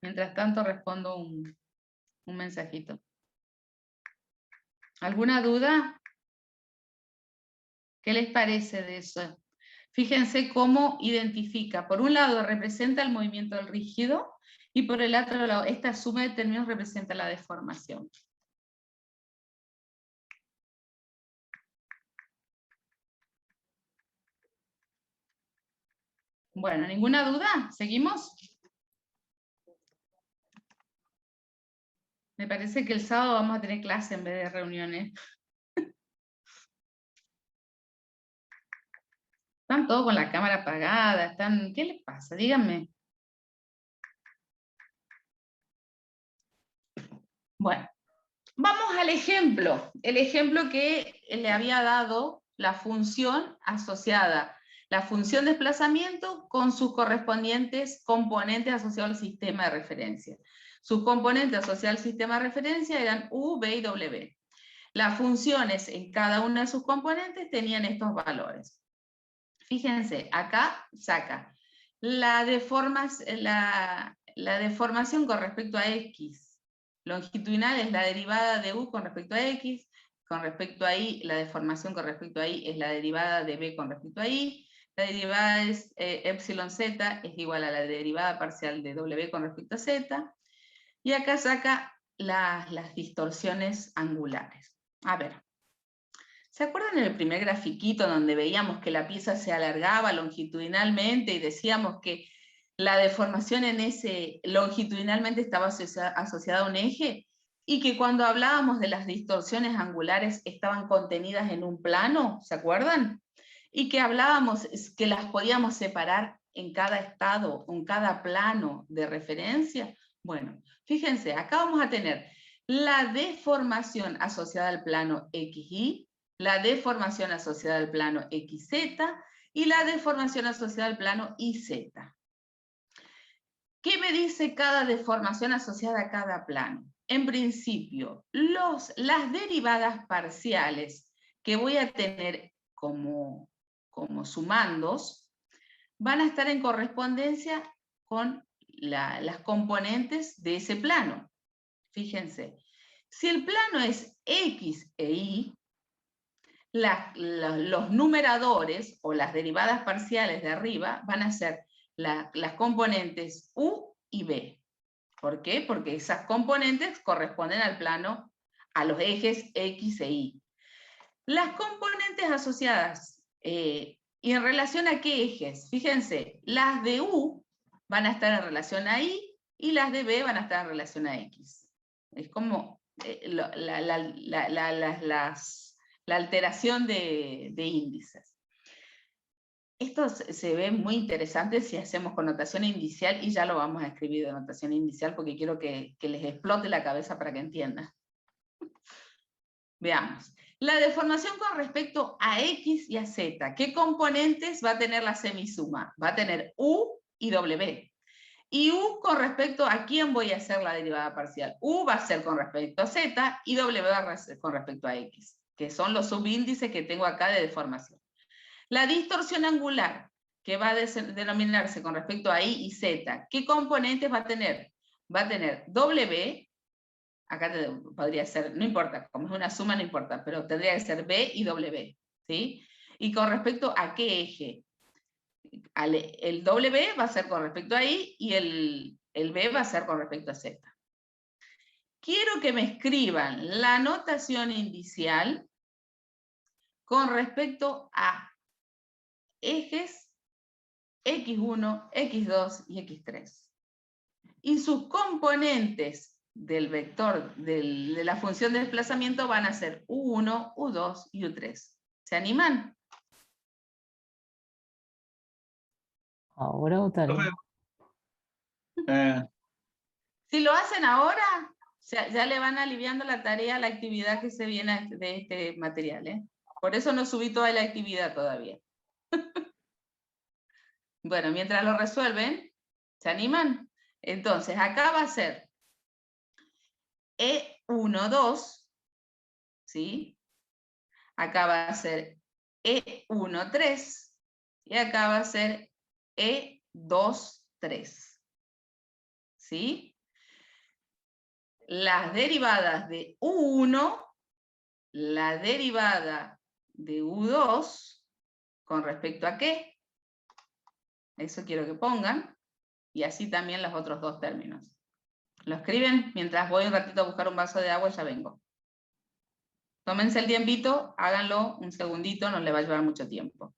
Mientras tanto respondo un mensajito. ¿Alguna duda? ¿Qué les parece de eso? Fíjense cómo identifica. Por un lado representa el movimiento del rígido y por el otro lado esta suma de términos representa la deformación. Bueno, ¿ninguna duda? ¿Seguimos? Me parece que el sábado vamos a tener clase en vez de reuniones. Están todos con la cámara apagada, ¿qué les pasa? Díganme. Bueno, vamos al ejemplo. El ejemplo que le había dado la función asociada, la función desplazamiento con sus correspondientes componentes asociados al sistema de referencia. Sus componentes asociados al sistema de referencia eran U, B y W. Las funciones en cada una de sus componentes tenían estos valores. Fíjense, acá saca la deformación con respecto a X. Longitudinal es la derivada de U con respecto a X, con respecto a Y, la deformación con respecto a Y es la derivada de B con respecto a Y, la derivada es epsilon z es igual a la derivada parcial de W con respecto a Z, y acá saca las distorsiones angulares. A ver. ¿Se acuerdan en el primer grafiquito donde veíamos que la pieza se alargaba longitudinalmente y decíamos que la deformación en ese longitudinalmente estaba asociada a un eje? y que cuando hablábamos de las distorsiones angulares estaban contenidas en un plano, ¿se acuerdan? Y que hablábamos que las podíamos separar en cada estado, en cada plano de referencia. Bueno, fíjense, acá vamos a tener la deformación asociada al plano XY, la deformación asociada al plano XZ y la deformación asociada al plano YZ. ¿Qué me dice cada deformación asociada a cada plano? En principio, las derivadas parciales que voy a tener como sumandos van a estar en correspondencia con las componentes de ese plano. Fíjense, si el plano es X e Y, los numeradores o las derivadas parciales de arriba van a ser las componentes U y B. ¿Por qué? Porque esas componentes corresponden al plano, a los ejes X e Y. Las componentes asociadas, ¿y en relación a qué ejes? Fíjense, las de U van a estar en relación a Y y las de B van a estar en relación a X. Es como la alteración de índices. Esto se ve muy interesante si hacemos con notación indicial, y ya lo vamos a escribir de notación indicial porque quiero que les explote la cabeza para que entiendan. Veamos. La deformación con respecto a X y a Z. ¿Qué componentes va a tener la semisuma? Va a tener U y W. Y U con respecto a quién voy a hacer la derivada parcial. U va a ser con respecto a Z y W va a ser con respecto a X, que son los subíndices que tengo acá de deformación. La distorsión angular, que va a denominarse con respecto a Y y Z, ¿qué componentes va a tener? Va a tener W, acá podría ser, no importa, como es una suma no importa, pero tendría que ser B y W, ¿sí? Y con respecto a qué eje. El W va a ser con respecto a Y y el B va a ser con respecto a Z. Quiero que me escriban la notación indicial con respecto a ejes X1, X2 y X3. Y sus componentes del vector de la función de desplazamiento van a ser U1, U2 y U3. ¿Se animan?
¿Ahora o tarea?
Si lo hacen ahora, ya le van aliviando la tarea, la actividad que se viene de este material, ¿eh? Por eso no subí toda la actividad todavía. Bueno, mientras lo resuelven, ¿se animan? Entonces, acá va a ser E1, 2, ¿sí? Acá va a ser E1, 3, y acá va a ser E2, 3. ¿Sí? Las derivadas de U1, la derivada de U2, ¿con respecto a qué? Eso quiero que pongan, y así también los otros dos términos. Lo escriben mientras voy un ratito a buscar un vaso de agua y ya vengo. Tómense el tiempito, háganlo un segundito, no le va a llevar mucho tiempo.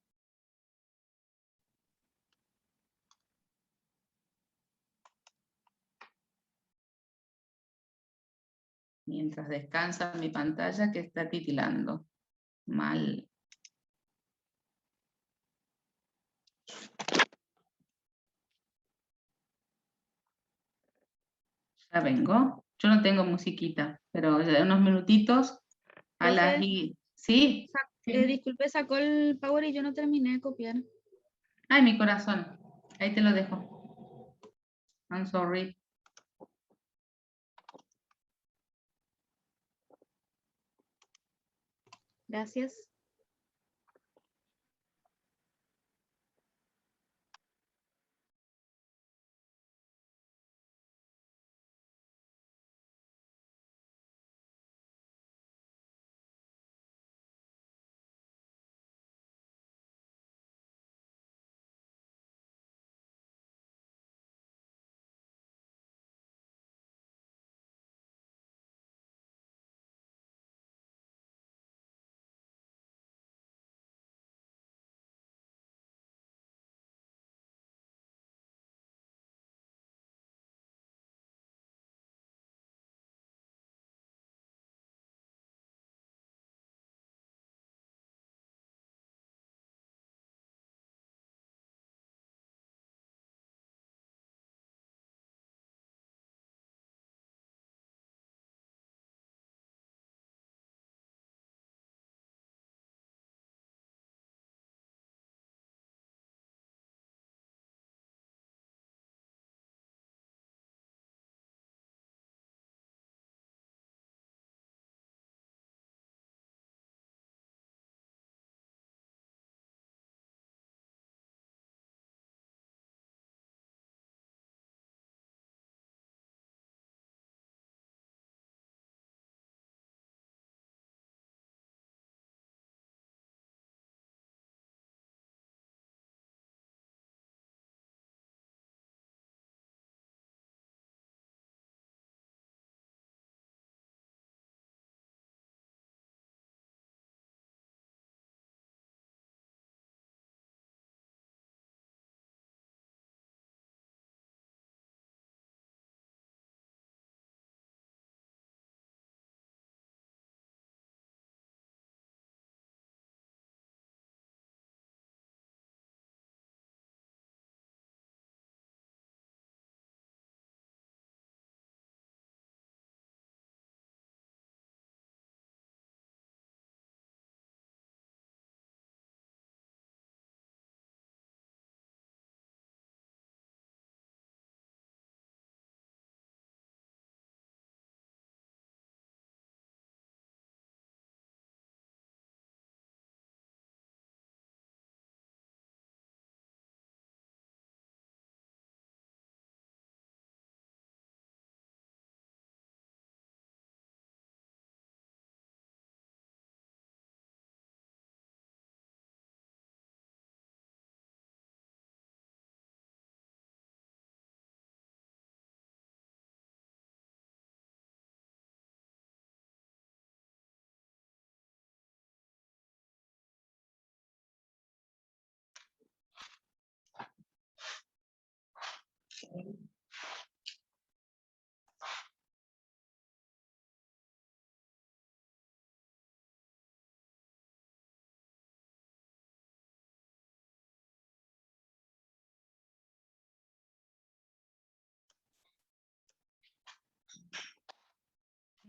Mientras descansa mi pantalla que está titilando. Mal. Ya vengo. Yo no tengo musiquita, pero de unos minutitos a las...
Profe,
¿Sí?
disculpe, sacó el Power y yo no terminé de copiar.
Ay, mi corazón. Ahí te lo dejo. I'm sorry.
Gracias.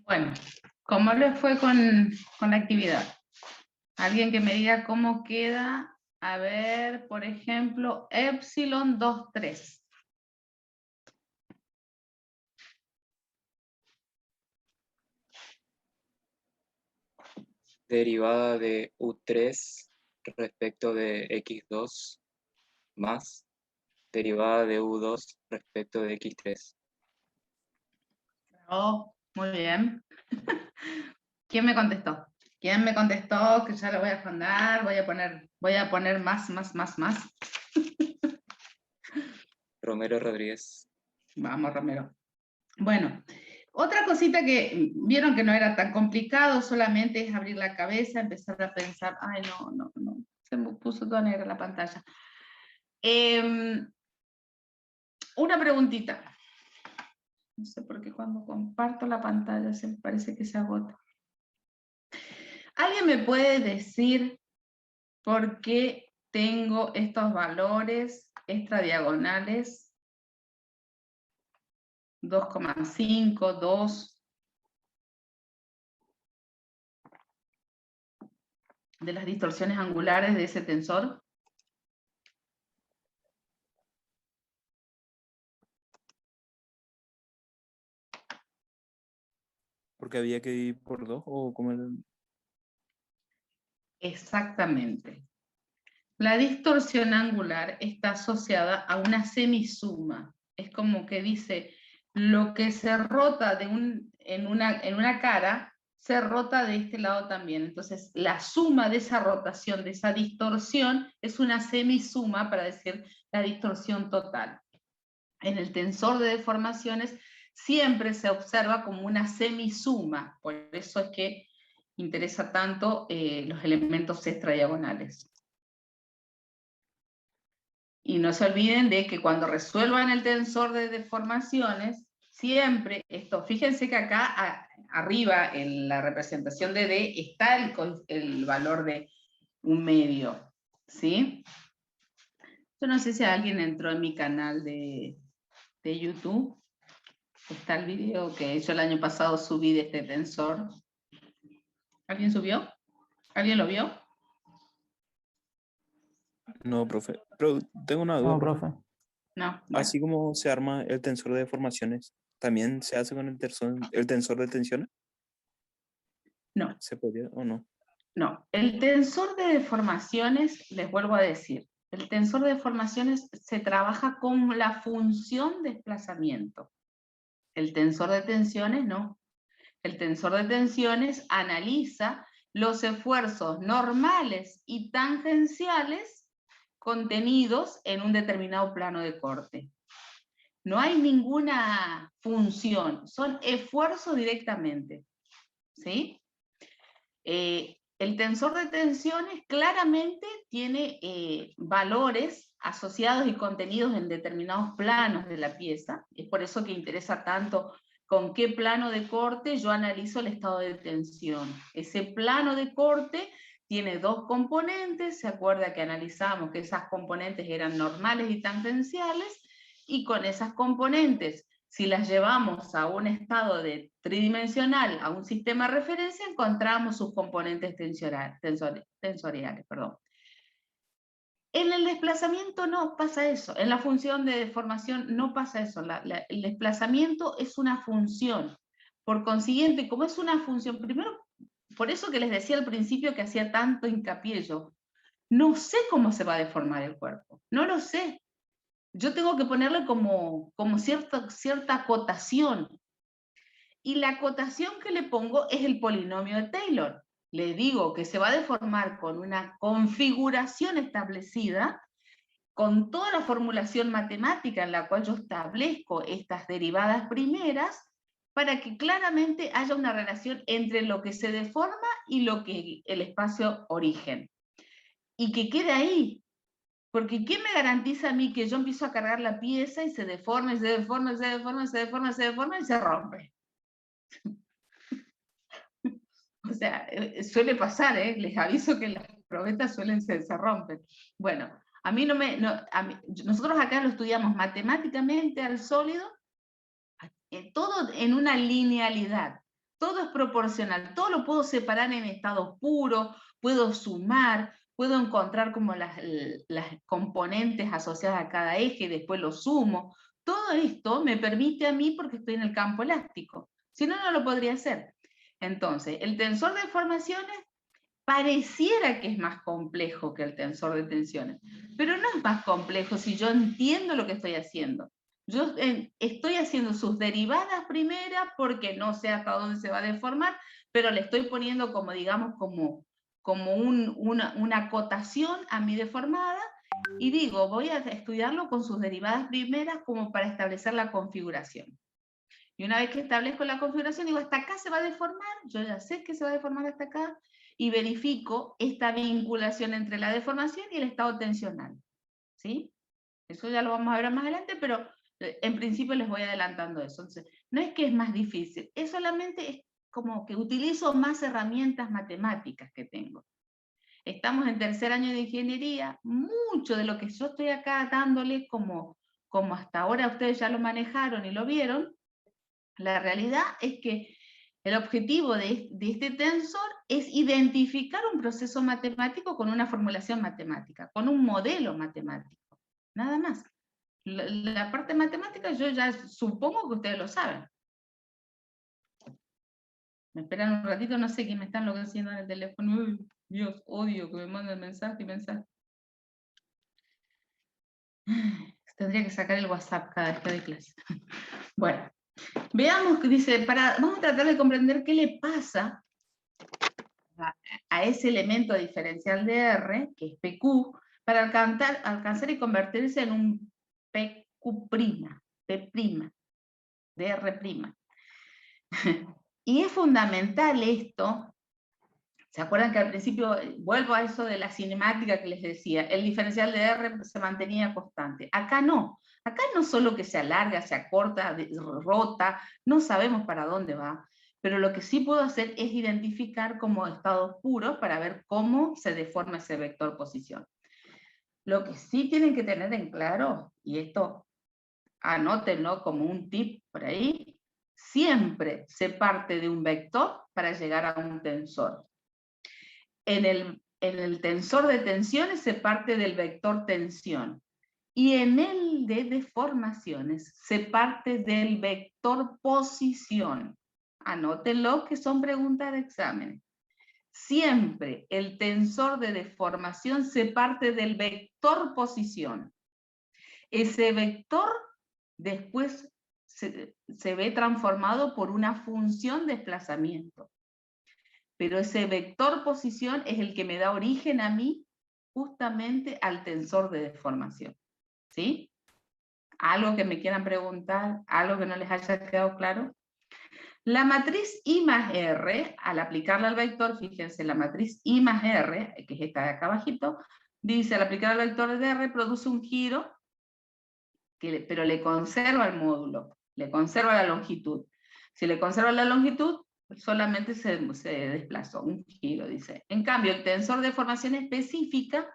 Bueno, ¿cómo les fue con la actividad? Alguien que me diga cómo queda, a ver, por ejemplo, epsilon 2,3.
Derivada de U3 respecto de X2 más derivada de U2 respecto de X3.
Oh, muy bien. ¿Quién me contestó? ¿Quién me contestó? Que ya lo voy a mandar, voy a poner más.
Romero Rodríguez.
Vamos, Romero. Bueno, otra cosita que vieron que no era tan complicado, solamente es abrir la cabeza, empezar a pensar, ay, no, se me puso toda negra la pantalla. Una preguntita. No sé por qué cuando comparto la pantalla se me parece que se agota. ¿Alguien me puede decir por qué tengo estos valores extradiagonales? 2,5, 2. De las distorsiones angulares de ese tensor.
Porque había que dividir por 2 o como
Exactamente. La distorsión angular está asociada a una semisuma. Es como que dice, lo que se rota en una cara, se rota de este lado también. Entonces, la suma de esa rotación, de esa distorsión, es una semisuma para decir la distorsión total. En el tensor de deformaciones siempre se observa como una semisuma, por eso es que interesa tanto los elementos extradiagonales. Y no se olviden de que cuando resuelvan el tensor de deformaciones, siempre esto, fíjense que acá arriba en la representación de D está el valor de un medio, ¿sí? Yo no sé si alguien entró en mi canal de YouTube. Está el video que yo el año pasado subí de este tensor. ¿Alguien subió? ¿Alguien lo vio?
No, profe. Pero tengo una duda,
No,
profe.
profe.
No. Bueno.
Así como se arma el tensor de deformaciones, ¿también se hace con el tensor de tensiones?
No.
¿Se podría o no?
No. El tensor de deformaciones, les vuelvo a decir, el tensor de deformaciones se trabaja con la función desplazamiento. El tensor de tensiones no. El tensor de tensiones analiza los esfuerzos normales y tangenciales contenidos en un determinado plano de corte. No hay ninguna función, son esfuerzos directamente. ¿Sí? El tensor de tensiones claramente tiene valores asociados y contenidos en determinados planos de la pieza. Es por eso que interesa tanto con qué plano de corte yo analizo el estado de tensión. Ese plano de corte tiene dos componentes, se acuerda que analizamos que esas componentes eran normales y tangenciales, y con esas componentes, si las llevamos a un estado tridimensional, a un sistema de referencia, encontramos sus componentes tensoriales. En el desplazamiento no pasa eso, en la función de deformación no pasa eso, el desplazamiento es una función. Por consiguiente, como es una función, primero, por eso que les decía al principio que hacía tanto hincapié yo, no sé cómo se va a deformar el cuerpo, no lo sé. Yo tengo que ponerle como cierta acotación. Y la acotación que le pongo es el polinomio de Taylor. Le digo que se va a deformar con una configuración establecida, con toda la formulación matemática en la cual yo establezco estas derivadas primeras, para que claramente haya una relación entre lo que se deforma y lo que el espacio origen. Y que quede ahí. Porque ¿quién me garantiza a mí que yo empiezo a cargar la pieza y se deforma, y se deforma, se deforma, se deforma, se deforma y se rompe? O sea, suele pasar, les aviso que las probetas se rompen. Bueno, a mí nosotros acá lo estudiamos matemáticamente al sólido, todo en una linealidad, todo es proporcional, todo lo puedo separar en estados puros, puedo sumar, puedo encontrar como las componentes asociadas a cada eje, después lo sumo. Todo esto me permite a mí porque estoy en el campo elástico, si no, no lo podría hacer. Entonces, el tensor de deformaciones pareciera que es más complejo que el tensor de tensiones, pero no es más complejo si yo entiendo lo que estoy haciendo. Yo estoy haciendo sus derivadas primeras porque no sé hasta dónde se va a deformar, pero le estoy poniendo como, digamos, como una acotación a mi deformada, y digo, voy a estudiarlo con sus derivadas primeras como para establecer la configuración. Y una vez que establezco la configuración, digo, hasta acá se va a deformar, yo ya sé que se va a deformar hasta acá, y verifico esta vinculación entre la deformación y el estado tensional. ¿Sí? Eso ya lo vamos a ver más adelante, pero en principio les voy adelantando eso. Entonces, no es que es más difícil, es solamente es como que utilizo más herramientas matemáticas que tengo. Estamos en tercer año de ingeniería, mucho de lo que yo estoy acá dándole como hasta ahora ustedes ya lo manejaron y lo vieron, la realidad es que el objetivo de este tensor es identificar un proceso matemático con una formulación matemática, con un modelo matemático, nada más. La parte matemática yo ya supongo que ustedes lo saben. Me esperan un ratito, no sé qué me están haciendo en el teléfono. Uy, Dios, odio que me manden mensaje y mensaje. Tendría que sacar el WhatsApp cada vez que doy clase. Bueno, veamos que dice, vamos a tratar de comprender qué le pasa a ese elemento diferencial de R, que es PQ, para alcanzar y convertirse en un PQ', P', de R'. Y es fundamental esto. ¿Se acuerdan que al principio, vuelvo a eso de la cinemática que les decía, el diferencial de R se mantenía constante? Acá no solo que se alarga, se acorta, rota, no sabemos para dónde va, pero lo que sí puedo hacer es identificar como estados puros para ver cómo se deforma ese vector posición. Lo que sí tienen que tener en claro, y esto anótenlo como un tip por ahí, siempre se parte de un vector para llegar a un tensor. En el tensor de tensiones se parte del vector tensión, y en el de deformaciones se parte del vector posición. Anótenlo, que son preguntas de examen. Siempre el tensor de deformación se parte del vector posición. Ese vector después se ve transformado por una función desplazamiento. Pero ese vector posición es el que me da origen a mí justamente al tensor de deformación. ¿Sí? ¿Algo que me quieran preguntar? ¿Algo que no les haya quedado claro? La matriz I más R, al aplicarla al vector, fíjense, la matriz I más R, que es esta de acá abajito, dice, al aplicar al vector de R, produce un giro, pero le conserva el módulo, le conserva la longitud. Si le conserva la longitud, solamente se desplazó, un giro, dice. En cambio, el tensor de deformación específica,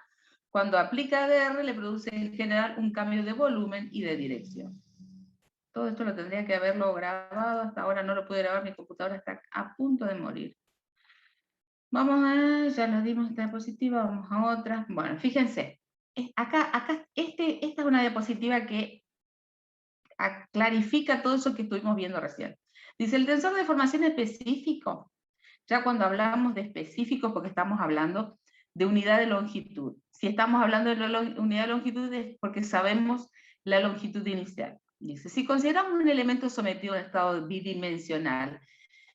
cuando aplica DR, le produce en general un cambio de volumen y de dirección. Todo esto lo tendría que haberlo grabado, hasta ahora no lo pude grabar, mi computadora está a punto de morir. Vamos a, ya nos dimos esta diapositiva, vamos a otra. Bueno, fíjense, acá esta es una diapositiva que clarifica todo eso que estuvimos viendo recién. Dice, el tensor de deformación específico, ya cuando hablamos de específicos, porque estamos hablando de unidad de longitud. Si estamos hablando de la unidad de longitud es porque sabemos la longitud inicial. Dice, si consideramos un elemento sometido a un estado bidimensional,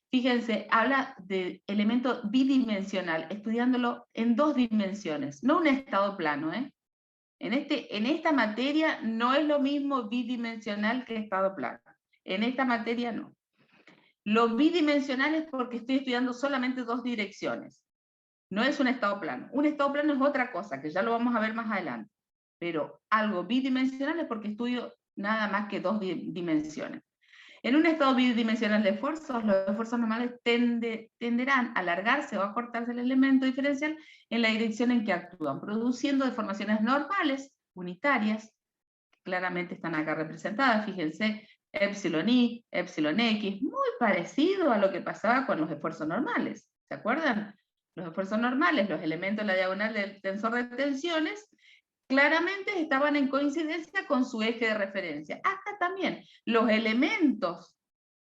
fíjense, habla de elemento bidimensional, estudiándolo en 2 dimensiones, no un estado plano, ¿eh? En esta materia no es lo mismo bidimensional que estado plano. En esta materia no. Lo bidimensional es porque estoy estudiando solamente 2 direcciones. No es un estado plano. Un estado plano es otra cosa, que ya lo vamos a ver más adelante. pero algo bidimensional es porque estudio nada más que 2 dimensiones. En un estado bidimensional de esfuerzos, los esfuerzos normales tenderán a alargarse o a acortarse el elemento diferencial en la dirección en que actúan, produciendo deformaciones normales, unitarias, que claramente están acá representadas, fíjense, epsilon i, epsilon x, muy parecido a lo que pasaba con los esfuerzos normales, ¿se acuerdan? Los esfuerzos normales, los elementos en la diagonal del tensor de tensiones, claramente estaban en coincidencia con su eje de referencia. Acá también, los elementos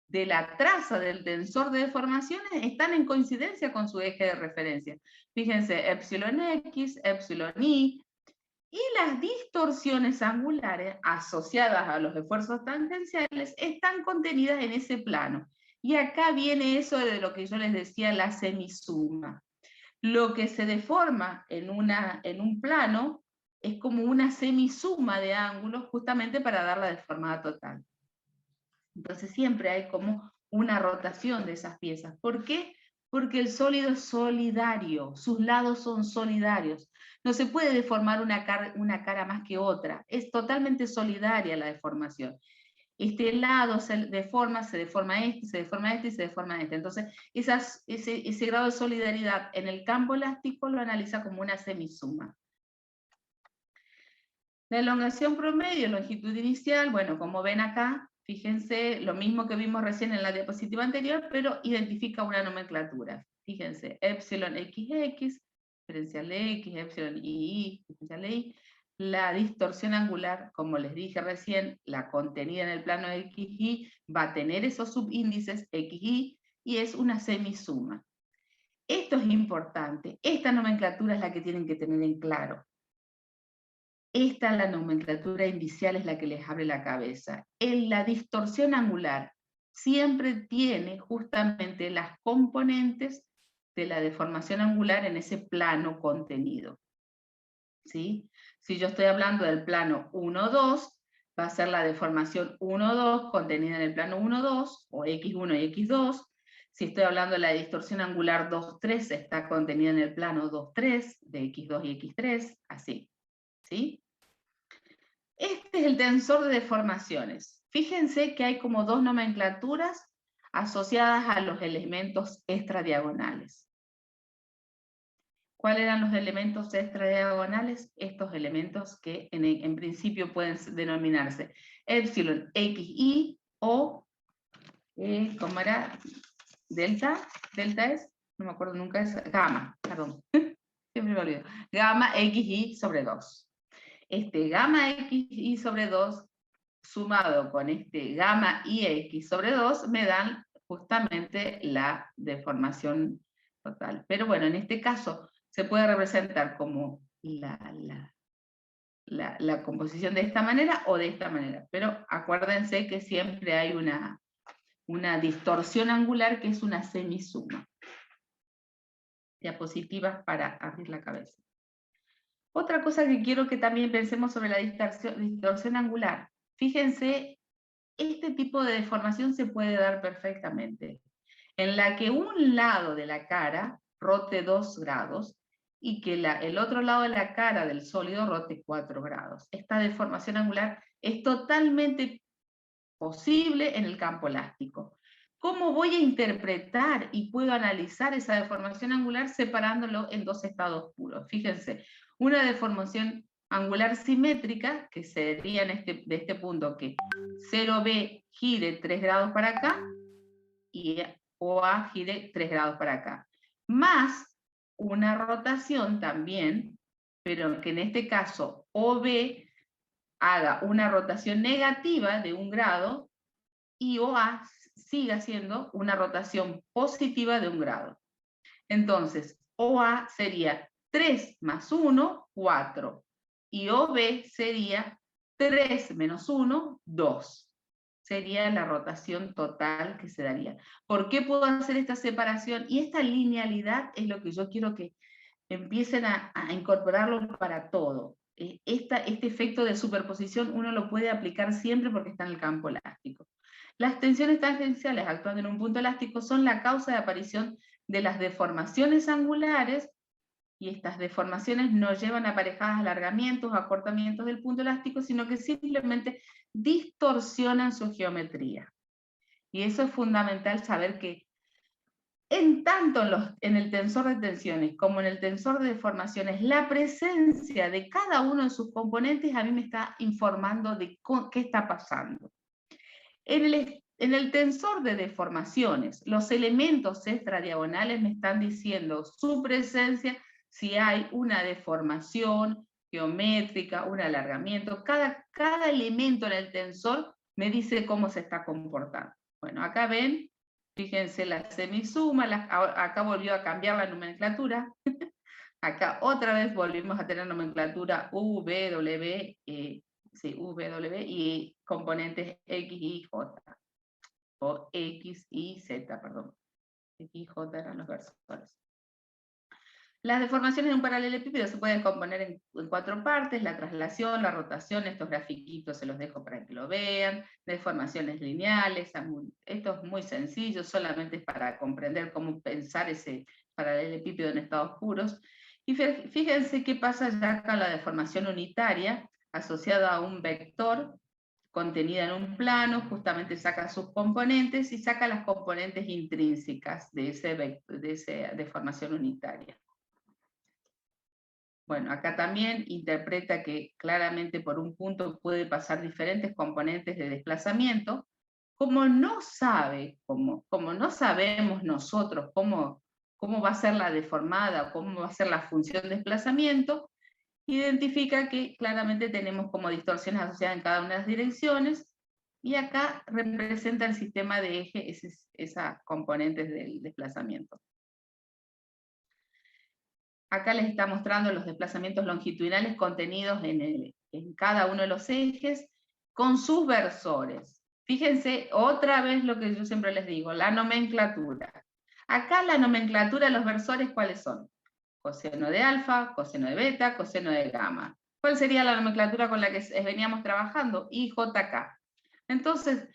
de la traza del tensor de deformaciones están en coincidencia con su eje de referencia. Fíjense, epsilon x, epsilon y las distorsiones angulares asociadas a los esfuerzos tangenciales están contenidas en ese plano. Y acá viene eso de lo que yo les decía, la semisuma. Lo que se deforma en un plano es como una semisuma de ángulos justamente para dar la deformada total. Entonces siempre hay como una rotación de esas piezas. ¿Por qué? Porque el sólido es solidario, sus lados son solidarios. No se puede deformar una cara más que otra, es totalmente solidaria la deformación. Este lado se deforma este, se deforma este y se deforma este. Entonces ese grado de solidaridad en el campo elástico lo analiza como una semisuma. La elongación promedio, longitud inicial, bueno, como ven acá, fíjense, lo mismo que vimos recién en la diapositiva anterior, pero identifica una nomenclatura. Fíjense, epsilon XX, diferencial de X, epsilon y diferencial de Y. La distorsión angular, como les dije recién, la contenida en el plano XY, va a tener esos subíndices XY, y es una semisuma. Esto es importante, esta nomenclatura es la que tienen que tener en claro. Esta, la nomenclatura indicial, es la que les abre la cabeza. La distorsión angular siempre tiene justamente las componentes de la deformación angular en ese plano contenido. ¿Sí? Si yo estoy hablando del plano 1,2, va a ser la deformación 1,2 contenida en el plano 1,2, o X1 y X2. Si estoy hablando de la distorsión angular 2,3, está contenida en el plano 2,3, de X2 y X3, así. ¿Sí? Este es el tensor de deformaciones. Fíjense que hay como 2 nomenclaturas asociadas a los elementos extradiagonales. ¿Cuáles eran los elementos extradiagonales? Estos elementos que en principio pueden denominarse epsilon xy o, ¿cómo era? Delta es, no me acuerdo nunca, es gamma, perdón, siempre me olvido. Gamma xy sobre 2. Este gamma xy sobre 2 sumado con este gamma ix sobre 2 me dan justamente la deformación total. Pero bueno, en este caso se puede representar como la composición de esta manera o de esta manera. Pero acuérdense que siempre hay una distorsión angular que es una semisuma. Diapositivas para abrir la cabeza. Otra cosa que quiero que también pensemos sobre la distorsión angular. Fíjense, este tipo de deformación se puede dar perfectamente, en la que un lado de la cara rote 2 grados y que el otro lado de la cara del sólido rote 4 grados. Esta deformación angular es totalmente posible en el campo elástico. ¿Cómo voy a interpretar y puedo analizar esa deformación angular separándolo en 2 estados puros? Fíjense, una deformación angular simétrica, que sería de este punto que 0B gire 3 grados para acá, y OA gire 3 grados para acá. Más una rotación también, pero que en este caso OB haga una rotación negativa de 1 grado, y OA siga haciendo una rotación positiva de 1 grado. Entonces, OA sería 3 más 1, 4. Y OB sería 3 menos 1, 2. Sería la rotación total que se daría. ¿Por qué puedo hacer esta separación? Y esta linealidad es lo que yo quiero que empiecen a incorporarlo para todo. Este efecto de superposición uno lo puede aplicar siempre porque está en el campo elástico. Las tensiones tangenciales actuando en un punto elástico son la causa de aparición de las deformaciones angulares y estas deformaciones no llevan aparejadas alargamientos o acortamientos del punto elástico, sino que simplemente distorsionan su geometría. Y eso es fundamental saber que tanto en el tensor de tensiones como en el tensor de deformaciones, la presencia de cada uno de sus componentes a mí me está informando de qué está pasando. En el tensor de deformaciones, los elementos extradiagonales me están diciendo su presencia, si hay una deformación geométrica, un alargamiento, cada elemento en el tensor me dice cómo se está comportando. Bueno, acá ven, fíjense la semisuma, acá volvió a cambiar la nomenclatura, acá otra vez volvimos a tener nomenclatura W, W y componentes X, Y, J, o X, Y, Z, perdón. X y J eran los versores. Las deformaciones de un paralelepípedo se pueden componer en 4 partes: la traslación, la rotación, estos grafiquitos se los dejo para que lo vean, deformaciones lineales, esto es muy sencillo, solamente es para comprender cómo pensar ese paralelepípedo en estados puros. Y fíjense qué pasa ya acá la deformación unitaria, asociada a un vector, contenida en un plano, justamente saca sus componentes y saca las componentes intrínsecas de esa deformación unitaria. Bueno, acá también interpreta que claramente por un punto puede pasar diferentes componentes de desplazamiento. Como no sabemos nosotros cómo va a ser la deformada, cómo va a ser la función de desplazamiento, identifica que claramente tenemos como distorsiones asociadas en cada una de las direcciones, y acá representa el sistema de eje, esas componentes del desplazamiento. Acá les está mostrando los desplazamientos longitudinales contenidos en cada uno de los ejes, con sus versores. Fíjense otra vez lo que yo siempre les digo, la nomenclatura. Acá la nomenclatura de los versores, ¿cuáles son? Coseno de alfa, coseno de beta, coseno de gamma. ¿Cuál sería la nomenclatura con la que veníamos trabajando? IJK. Entonces,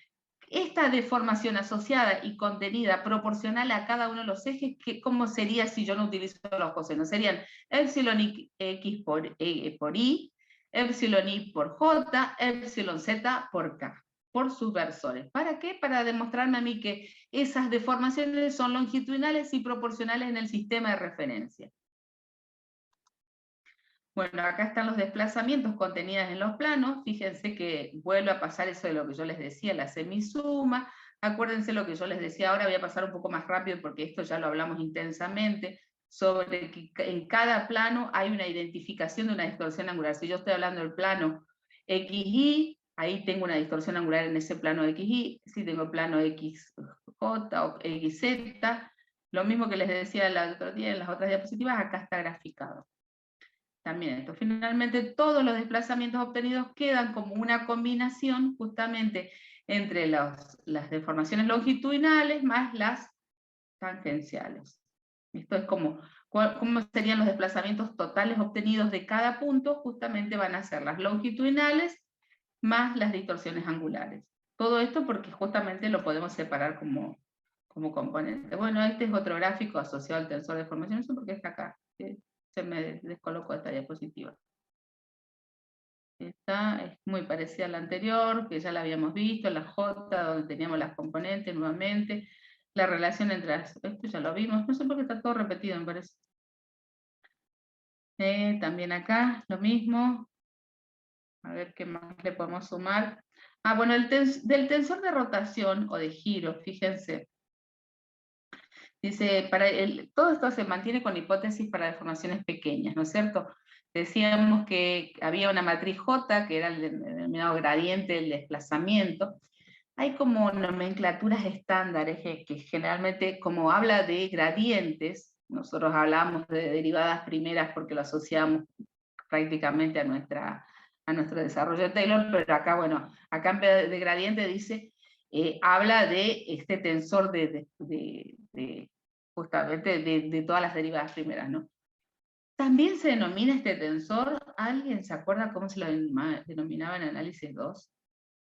esta deformación asociada y contenida proporcional a cada uno de los ejes, ¿cómo sería si yo no utilizo los cosenos? Serían epsilon x por y, epsilon y por j, epsilon z por k, por sus versores. ¿Para qué? Para demostrarme a mí que esas deformaciones son longitudinales y proporcionales en el sistema de referencia. Bueno, acá están los desplazamientos contenidos en los planos. Fíjense que vuelve a pasar eso de lo que yo les decía, la semisuma. Acuérdense lo que yo les decía ahora, voy a pasar un poco más rápido porque esto ya lo hablamos intensamente, sobre que en cada plano hay una identificación de una distorsión angular. Si yo estoy hablando del plano XY, ahí tengo una distorsión angular en ese plano XY. Si tengo el plano XJ o XZ, lo mismo que les decía el otro día en las otras diapositivas, acá está graficado. También esto. Finalmente, todos los desplazamientos obtenidos quedan como una combinación justamente entre las deformaciones longitudinales más las tangenciales. Esto es como cómo serían los desplazamientos totales obtenidos de cada punto, justamente van a ser las longitudinales más las distorsiones angulares. Todo esto porque justamente lo podemos separar como componente. Bueno, este es otro gráfico asociado al tensor de deformación, eso porque está acá. Se me descolocó esta diapositiva. Esta es muy parecida a la anterior, que ya la habíamos visto, la J, donde teníamos las componentes nuevamente, la relación entre esto ya lo vimos, no sé por qué está todo repetido, me parece. También acá, lo mismo. A ver qué más le podemos sumar. Ah, bueno, del tensor de rotación o de giro, fíjense. Dice, todo esto se mantiene con hipótesis para deformaciones pequeñas, ¿no es cierto? Decíamos que había una matriz J, que era el denominado gradiente del desplazamiento. Hay como nomenclaturas estándares que generalmente, como habla de gradientes, nosotros hablamos de derivadas primeras porque lo asociamos prácticamente a nuestro desarrollo de Taylor, pero acá, bueno, acá en vez de gradiente dice, habla de este tensor justamente de todas las derivadas primeras, ¿no? También se denomina este tensor, ¿alguien se acuerda cómo se lo denominaba en análisis 2?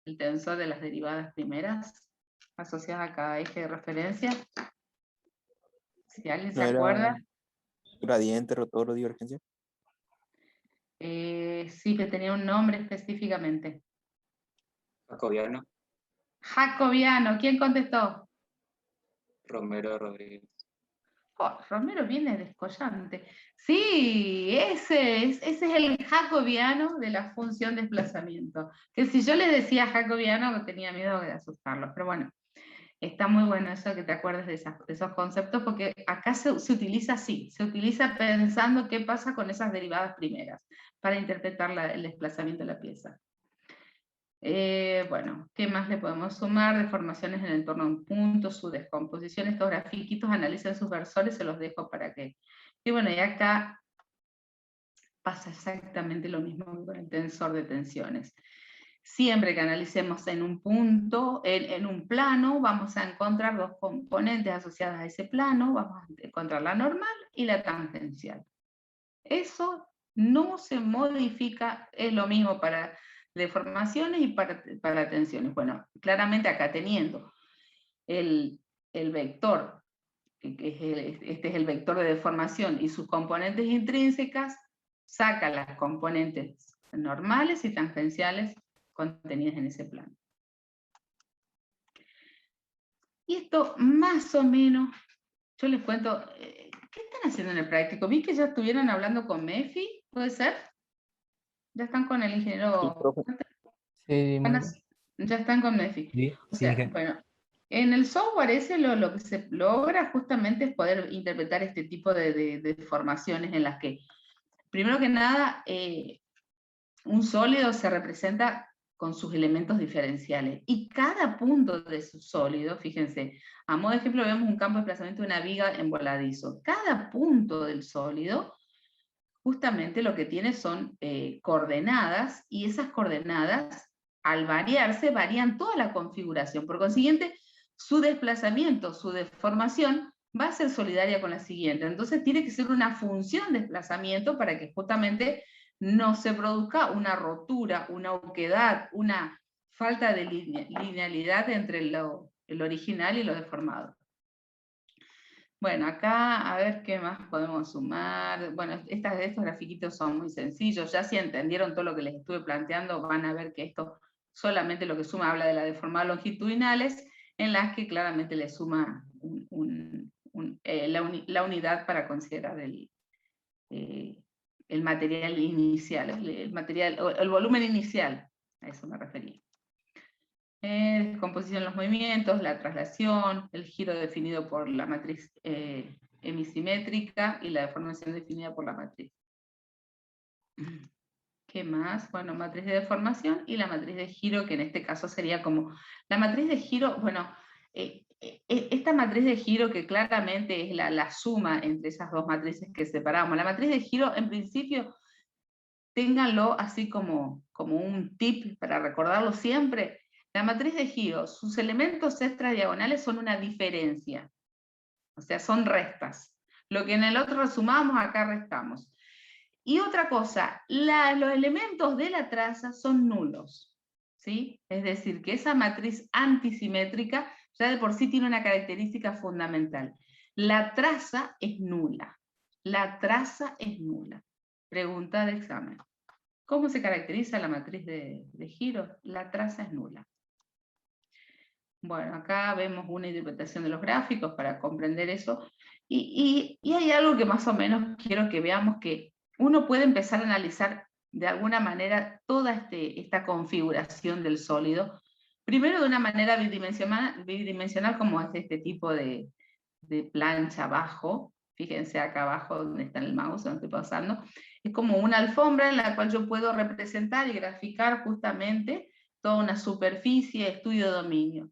El tensor de las derivadas primeras, asociadas a cada eje de referencia. Si alguien se acuerda.
Gradiente, rotor o divergencia.
Sí, que tenía un nombre específicamente.
Jacobiano,
Jacobiano, ¿quién contestó?
Romero Rodríguez.
Oh, Romero viene descollante. Sí, ese es el jacobiano de la función desplazamiento. Que si yo les decía jacobiano, tenía miedo de asustarlos. Pero bueno, está muy bueno eso que te acuerdes de esos conceptos, porque acá se utiliza así, se utiliza pensando qué pasa con esas derivadas primeras, para interpretar el desplazamiento de la pieza. Bueno, ¿qué más le podemos sumar? Deformaciones en el entorno de un punto, su descomposición, estos grafiquitos, analicen sus versores, se los dejo para que... Y bueno, y acá pasa exactamente lo mismo con el tensor de tensiones. Siempre que analicemos en un punto, en un plano, vamos a encontrar dos componentes asociadas a ese plano, vamos a encontrar la normal y la tangencial. Eso no se modifica, es lo mismo para deformaciones y para tensiones. Bueno, claramente acá teniendo el vector, este es el vector de deformación y sus componentes intrínsecas, saca las componentes normales y tangenciales contenidas en ese plano. Y esto más o menos, yo les cuento, ¿qué están haciendo en el práctico? Vi que ya estuvieron hablando con Mefi, ¿puede ser? Ya están con el
Sí,
ingeniero.
profe.
Sí, muy bien.
Ya están con Mefi.
Sí,
O
sí,
sea,
dije.
bueno, en el software ese lo que se logra justamente es poder interpretar este tipo de formaciones en las que, primero que nada, un sólido se representa con sus elementos diferenciales. Y cada punto de su sólido, fíjense, a modo de ejemplo vemos un campo de desplazamiento de una viga en voladizo. Cada punto del sólido justamente lo que tiene son coordenadas, y esas coordenadas, al variarse, varían toda la configuración. Por consiguiente, su desplazamiento, su deformación, va a ser solidaria con la siguiente. Entonces tiene que ser una función de desplazamiento para que justamente no se produzca una rotura, una oquedad, una falta de linealidad entre el original y lo deformado. Bueno, acá a ver qué más podemos sumar. Bueno, estos grafiquitos son muy sencillos. Ya si entendieron todo lo que les estuve planteando, van a ver que esto solamente lo que suma habla de las deformadas longitudinales, en las que claramente le suma la unidad para considerar el material inicial, el volumen inicial, a eso me refería. Descomposición de los movimientos, la traslación, el giro definido por la matriz hemisimétrica y la deformación definida por la matriz. ¿Qué más? Bueno, matriz de deformación y la matriz de giro, que en este caso sería como... La matriz de giro, bueno, esta matriz de giro que claramente es la suma entre esas dos matrices que separamos. La matriz de giro, en principio, ténganlo así como un tip para recordarlo siempre. La matriz de giro, sus elementos extradiagonales son una diferencia, o sea, son restas. Lo que en el otro sumamos, acá restamos. Y otra cosa, los elementos de la traza son nulos, ¿sí? Es decir, que esa matriz antisimétrica ya de por sí tiene una característica fundamental. La traza es nula. La traza es nula. Pregunta de examen. ¿Cómo se caracteriza la matriz de giro? La traza es nula. Bueno, acá vemos una interpretación de los gráficos para comprender eso. Y hay algo que más o menos quiero que veamos, que uno puede empezar a analizar de alguna manera toda esta configuración del sólido. Primero de una manera bidimensional como es este tipo de plancha abajo. Fíjense acá abajo donde está el mouse, donde estoy pasando. Es como una alfombra en la cual yo puedo representar y graficar justamente toda una superficie, estudio de dominio.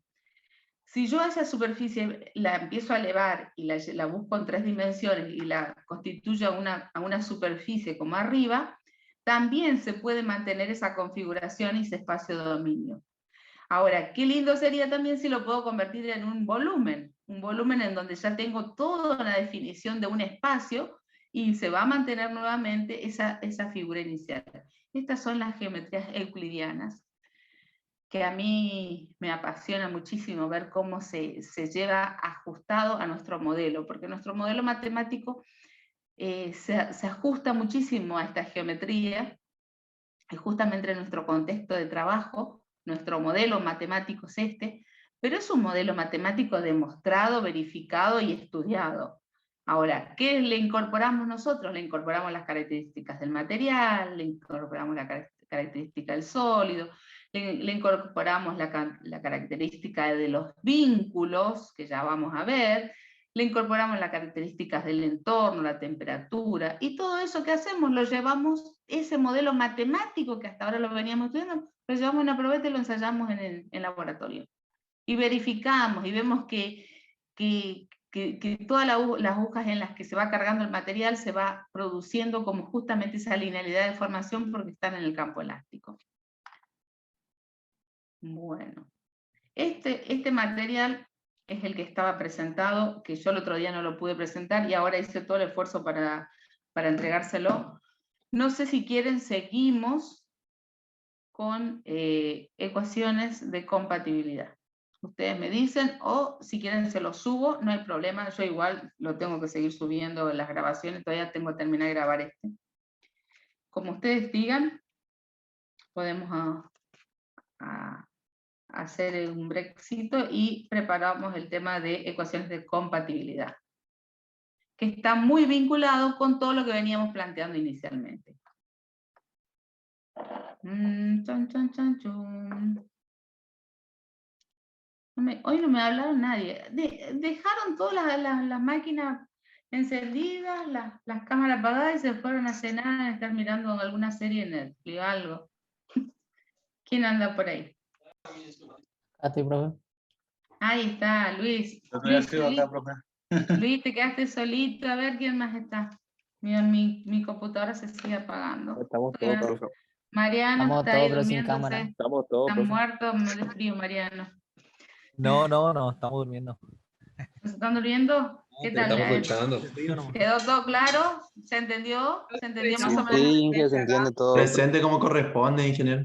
Si yo a esa superficie la empiezo a elevar y la busco en 3 dimensiones y la constituyo a una superficie como arriba, también se puede mantener esa configuración y ese espacio de dominio. Ahora, qué lindo sería también si lo puedo convertir en un volumen en donde ya tengo toda la definición de un espacio y se va a mantener nuevamente esa figura inicial. Estas son las geometrías euclidianas, que a mí me apasiona muchísimo ver cómo se lleva ajustado a nuestro modelo, porque nuestro modelo matemático se ajusta muchísimo a esta geometría, y justamente en nuestro contexto de trabajo, nuestro modelo matemático es este, pero es un modelo matemático demostrado, verificado y estudiado. Ahora, ¿qué le incorporamos nosotros? Le incorporamos las características del material, le incorporamos la característica del sólido, le incorporamos la característica de los vínculos, que ya vamos a ver, le incorporamos las características del entorno, la temperatura, y todo eso que hacemos lo llevamos, ese modelo matemático que hasta ahora lo veníamos estudiando, lo llevamos en una probeta y lo ensayamos en el laboratorio. Y verificamos y vemos que todas las agujas en las que se va cargando el material se va produciendo como justamente esa linealidad de formación porque están en el campo elástico. Bueno, este material es el que estaba presentado, que yo el otro día no lo pude presentar y ahora hice todo el esfuerzo para entregárselo. No sé si quieren, seguimos con ecuaciones de compatibilidad. Ustedes me dicen, o si quieren se lo subo, no hay problema, yo igual lo tengo que seguir subiendo en las grabaciones, todavía tengo que terminar de grabar este. Como ustedes digan, podemos hacer un breakcito y preparamos el tema de ecuaciones de compatibilidad, que está muy vinculado con todo lo que veníamos planteando inicialmente. Chon, chon, chon, chon. Hoy no me hablaron nadie. Dejaron todas las máquinas encendidas, las cámaras apagadas y se fueron a cenar, a estar mirando alguna serie en Netflix o algo. ¿Quién anda por ahí?
A ti, profe.
Ahí está, Luis.
Yo estoy
Luis,
activo acá, profe.
Luis, te quedaste solito. A ver quién más está. Mira, mi computadora se sigue apagando.
Estamos todos, profe.
Mariano
Estamos
está
todos,
ahí
pero sin
durmiéndose.
cámara.
Estamos todos,
Está
profe.
muerto, me de frío, Mariano.
No, estamos durmiendo.
¿Se están durmiendo? ¿Qué tal?
Estamos escuchando.
¿Quedó todo claro? ¿Se entendió? ¿Se entendió más o menos?
Sí, Inge, se entiende todo.
Presente como corresponde, ingeniero.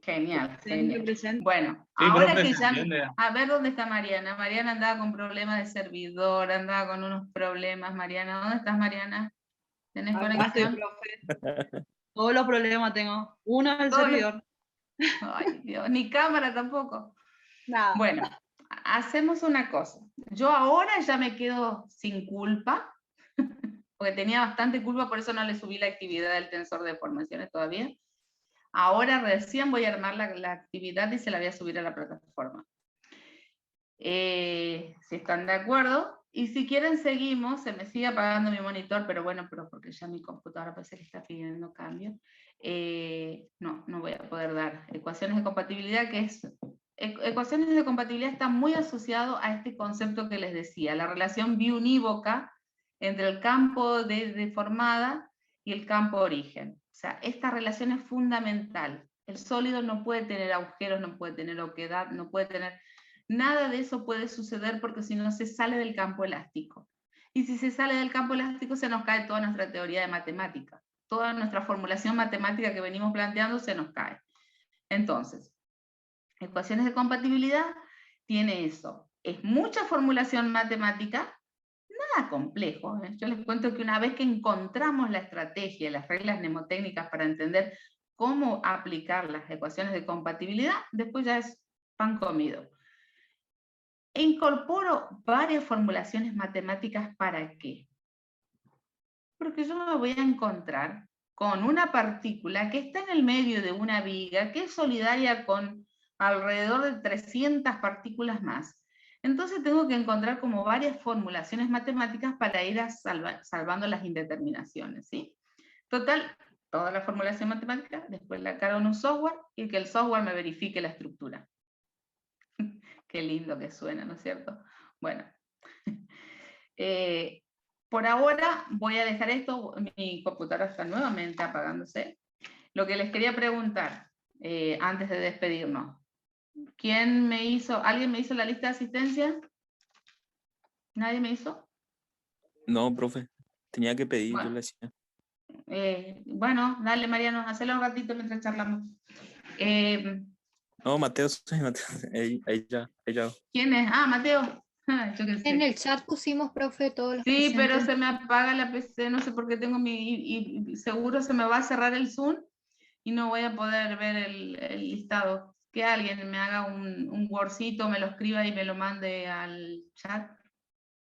Genial, genial. Bueno,
Sí,
ahora
profe,
que
se
ya...
entiende.
A ver dónde está Mariana. Mariana andaba con problemas de servidor, andaba con unos problemas. Mariana, ¿dónde estás, Mariana? ¿Tenés conexión?
Todos los problemas tengo. Uno es el servidor.
Ay, Dios, ni cámara tampoco.
Nada.
Bueno, hacemos una cosa. Yo ahora ya me quedo sin culpa, porque tenía bastante culpa, por eso no le subí la actividad del tensor de formaciones todavía. Ahora recién voy a armar la actividad y se la voy a subir a la plataforma. Si están de acuerdo, y si quieren seguimos, se me sigue apagando mi monitor, pero bueno, porque ya mi computadora parece que está pidiendo cambio. No voy a poder dar ecuaciones de compatibilidad, que es... Ecuaciones de compatibilidad está muy asociado a este concepto que les decía, la relación biunívoca entre el campo de deformada y el campo origen. O sea, esta relación es fundamental. El sólido no puede tener agujeros, no puede tener oquedad, no puede tener... Nada de eso puede suceder porque si no se sale del campo elástico. Y si se sale del campo elástico se nos cae toda nuestra teoría de matemática. Toda nuestra formulación matemática que venimos planteando se nos cae. Entonces, ecuaciones de compatibilidad tiene eso. Es mucha formulación matemática, nada complejo. Yo les cuento que una vez que encontramos la estrategia, las reglas mnemotécnicas para entender cómo aplicar las ecuaciones de compatibilidad, después ya es pan comido. E incorporo varias formulaciones matemáticas, ¿para qué? Porque yo me voy a encontrar con una partícula que está en el medio de una viga, que es solidaria con alrededor de 300 partículas más. Entonces tengo que encontrar como varias formulaciones matemáticas para ir salvando las indeterminaciones, ¿sí? Total, toda la formulación matemática, después la cargo en un software y que el software me verifique la estructura. Qué lindo que suena, ¿no es cierto? Bueno, por ahora voy a dejar esto, mi computadora está nuevamente apagándose. Lo que les quería preguntar, antes de despedirnos, ¿alguien me hizo la lista de asistencia? ¿Nadie me hizo?
No, profe. Tenía que pedir,
Bueno.
yo le hacía.
Bueno, dale Mariano, hacelo un ratito mientras charlamos.
No, Mateo, sí, Mateo. Ahí ya.
¿Quién es? Ah, Mateo. Yo qué sé.
En el chat pusimos, profe, todos los
Sí, pero
presentes.
se me apaga la PC, no sé por qué tengo y seguro se me va a cerrar el Zoom y no voy a poder ver el listado. Que alguien me haga un Wordcito, me lo escriba y me lo mande al chat,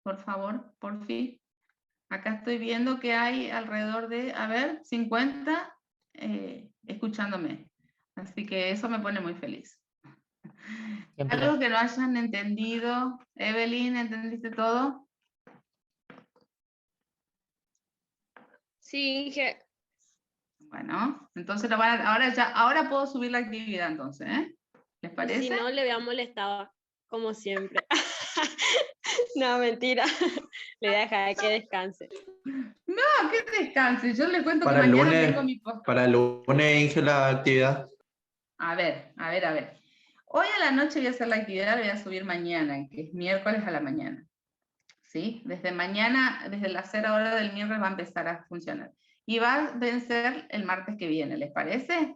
por favor, por fin. Acá estoy viendo que hay alrededor de, a ver, 50 escuchándome. Así que eso me pone muy feliz.
Siempre.
Algo que no hayan entendido. Evelyn, ¿entendiste todo?
Sí, Inge.
Bueno, entonces ahora puedo subir la actividad entonces, ¿eh? ¿Les
Y
parece?
si no, le había molestado, como siempre. No, mentira. Le voy a dejar que descanse.
No, que descanse. Yo les cuento que
Para el
mañana
lunes,
tengo mi post.
para el lunes, Inge, la actividad.
A ver. Hoy a la noche voy a hacer la actividad, la voy a subir mañana, que es miércoles a la mañana. ¿Sí? Desde mañana, desde la 0 hora del miércoles va a empezar a funcionar. Y va a vencer el martes que viene, ¿les parece?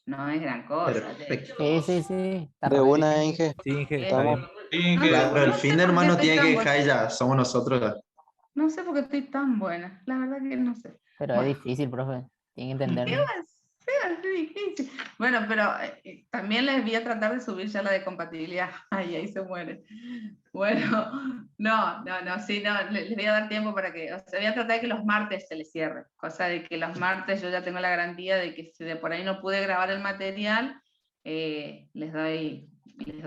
No es gran cosa.
Perfecto.
Sí. Está
De
re
una,
bien.
Inge.
Sí, Inge,
Bien.
está bien.
Sí, Inge.
Claro, el
No
fin
sé
de
por qué
hermano
estoy
tiene
tan
que
buena.
caer ya, somos nosotros.
No sé por qué estoy tan buena. La verdad que no sé.
Pero
Bueno.
es difícil, profe. Tiene que
¿Qué
entenderme.
va a ser? Es difícil. Bueno, pero también les voy a tratar de subir ya la de compatibilidad. Ay, ahí se muere. Bueno, no, les voy a dar tiempo para que, o sea, voy a tratar de que los martes se les cierre, cosa de que los martes yo ya tengo la garantía de que si de por ahí no pude grabar el material, les doy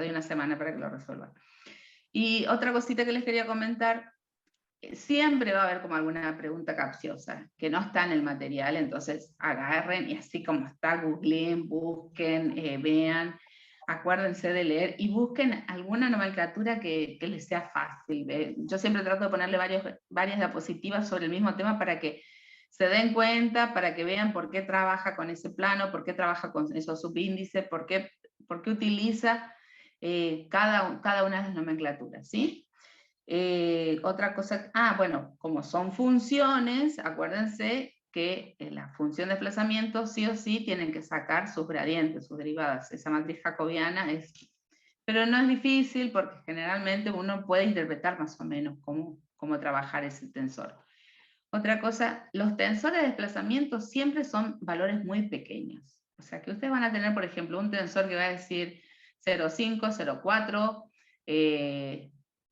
una semana para que lo resuelvan. Y otra cosita que les quería comentar, siempre va a haber como alguna pregunta capciosa que no está en el material, entonces agarren y así como está, googleen, busquen, vean, acuérdense de leer y busquen alguna nomenclatura que les sea fácil. Yo siempre trato de ponerle varias diapositivas sobre el mismo tema para que se den cuenta, para que vean por qué trabaja con ese plano, por qué trabaja con esos subíndices, por qué utiliza cada una de las nomenclaturas, ¿sí? Otra cosa, bueno, como son funciones, acuérdense que la función de desplazamiento sí o sí tienen que sacar sus gradientes, sus derivadas. Esa matriz jacobiana pero no es difícil porque generalmente uno puede interpretar más o menos cómo trabajar ese tensor. Otra cosa, los tensores de desplazamiento siempre son valores muy pequeños. O sea que ustedes van a tener, por ejemplo, un tensor que va a decir 0,5, 0,4,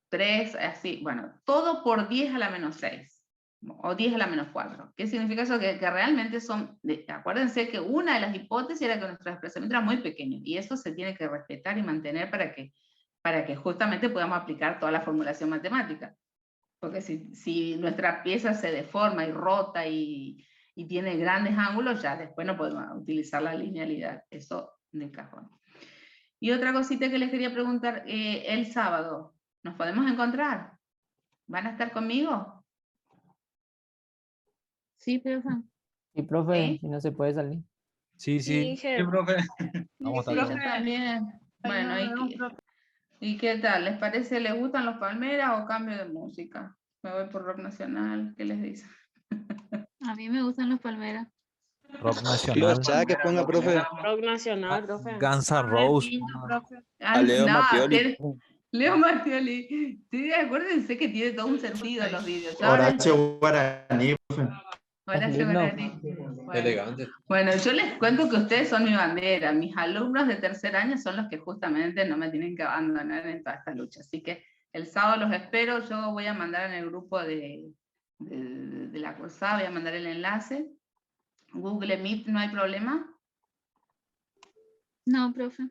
3, así, bueno, todo por 10 a la menos 6, o 10 a la menos 4. ¿Qué significa eso? Que realmente acuérdense que una de las hipótesis era que nuestro desplazamiento era muy pequeño, y eso se tiene que respetar y mantener para que justamente podamos aplicar toda la formulación matemática. Porque si nuestra pieza se deforma y rota y tiene grandes ángulos, ya después no podemos utilizar la linealidad, eso de cajón. Y otra cosita que les quería preguntar, el sábado, ¿nos podemos encontrar? ¿Van a estar conmigo?
Sí, profe.
Sí, profe,
¿Sí?
si no se puede salir.
Sí,
Sí,
sí.
Inge.
Sí, profe.
Vamos a
Yo
estar bien.
también. Bueno, ¿y qué tal? ¿Les parece, les gustan los Palmeras o cambio de música? Me voy por rock nacional, ¿qué les dice?
A mí me gustan los palmeras.
Rock
Los
nacional.
chats que ponga, profe.
Rock nacional, profe.
Guns N' Roses.
A Leo Mattioli.
Leo Mattioli. Sí, acuérdense que tiene todo un sentido los vídeos.
Horacio Guaraní, profe.
Horacio
lindo.
Guaraní. Bueno, yo les cuento que ustedes son mi bandera. Mis alumnos de tercer año son los que justamente no me tienen que abandonar en toda esta lucha. Así que el sábado los espero. Yo voy a mandar en el grupo de la cursada, voy a mandar el enlace. Google Meet, ¿no hay problema?
No, profe.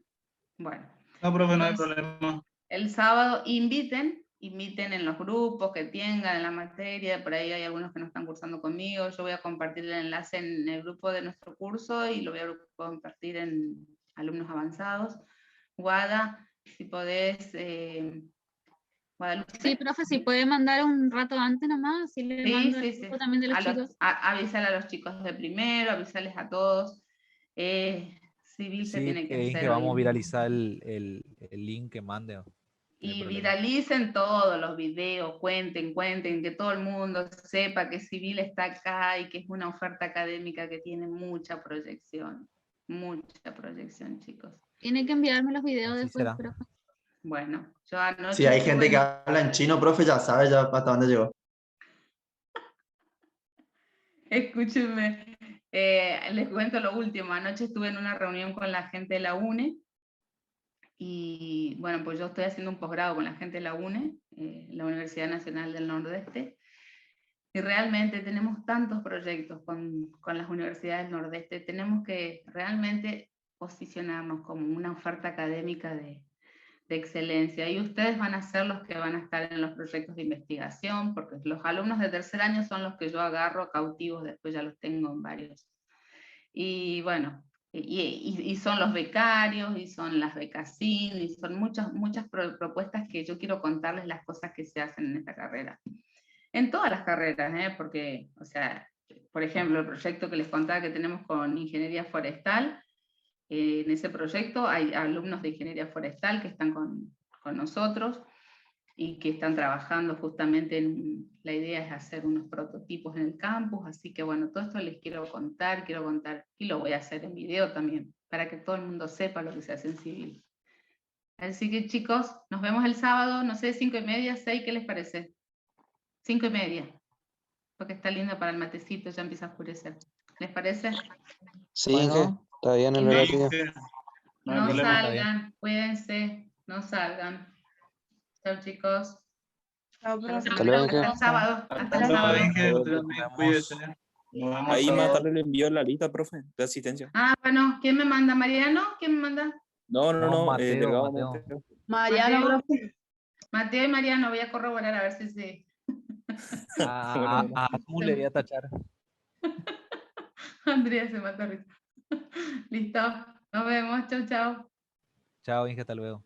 Bueno.
No, profe, no hay
Entonces,
problema.
el sábado inviten en los grupos que tengan en la materia, por ahí hay algunos que no están cursando conmigo, yo voy a compartir el enlace en el grupo de nuestro curso y lo voy a compartir en alumnos avanzados. Guada, si podés, Guadalupe.
Sí, profe, si puede mandar un rato antes nomás, si le mando el grupo también de los chicos.
Avisar a los chicos de primero, avisarles a todos. Civil se
Sí,
tiene que
Inge,
hacer
vamos a
hoy.
viralizar el link que mande. No hay
Y
problema.
viralicen todos los videos, cuenten, que todo el mundo sepa que Civil está acá y que es una oferta académica que tiene mucha proyección, chicos.
Tiene que enviarme los videos
Así
después,
será.
profe.
Bueno, yo anoche
Si hay gente
estuve
que habla en chino, profe, ya sabe ya hasta dónde llegó.
Escúchenme, les cuento lo último. Anoche estuve en una reunión con la gente de la UNE y bueno, pues yo estoy haciendo un posgrado con la gente de la UNE, la Universidad Nacional del Nordeste, y realmente tenemos tantos proyectos con las universidades del Nordeste, tenemos que realmente posicionarnos como una oferta académica de excelencia, y ustedes van a ser los que van a estar en los proyectos de investigación, porque los alumnos de tercer año son los que yo agarro cautivos, después ya los tengo en varios. Y bueno, y son los becarios, y son las becasín, y son muchas propuestas que yo quiero contarles las cosas que se hacen en esta carrera. En todas las carreras, porque, o sea, por ejemplo, el proyecto que les contaba que tenemos con ingeniería forestal, en ese proyecto hay alumnos de ingeniería forestal que están con nosotros y que están trabajando justamente la idea es hacer unos prototipos en el campus, así que bueno, todo esto les quiero contar, y lo voy a hacer en video también, para que todo el mundo sepa lo que se hace en civil. Así que chicos, nos vemos el sábado, no sé, 5:30, 6, ¿qué les parece? 5:30, porque está lindo para el matecito, ya empieza a oscurecer. ¿Les parece?
Sí, Inge, está bien el
Y no-
horario.
No hay
No
problema.
salgan, cuídense, no salgan. Chao chicos.
Chao,
Hasta
profe.
Hasta luego, Inge.
el sábado. Hasta el
Hasta
sábado.
luego, Inge,
Nos
usted también cuídese. Nos vemos
Ahí
el
más
sábado.
tarde le envío la lista, profe, de asistencia.
Ah, bueno, ¿quién me manda? ¿Mariano? ¿Quién me manda?
No,
Mateo,
Delgado
Mateo.
Montero.
Mariano,
Mateo.
profe.
Mateo y Mariano, voy a corroborar a ver si sí.
Bueno.
A Asmus le voy a tachar.
Andrea se mata risa. Listo. Nos vemos. Chau, chau.
Chao, Inge, hasta luego.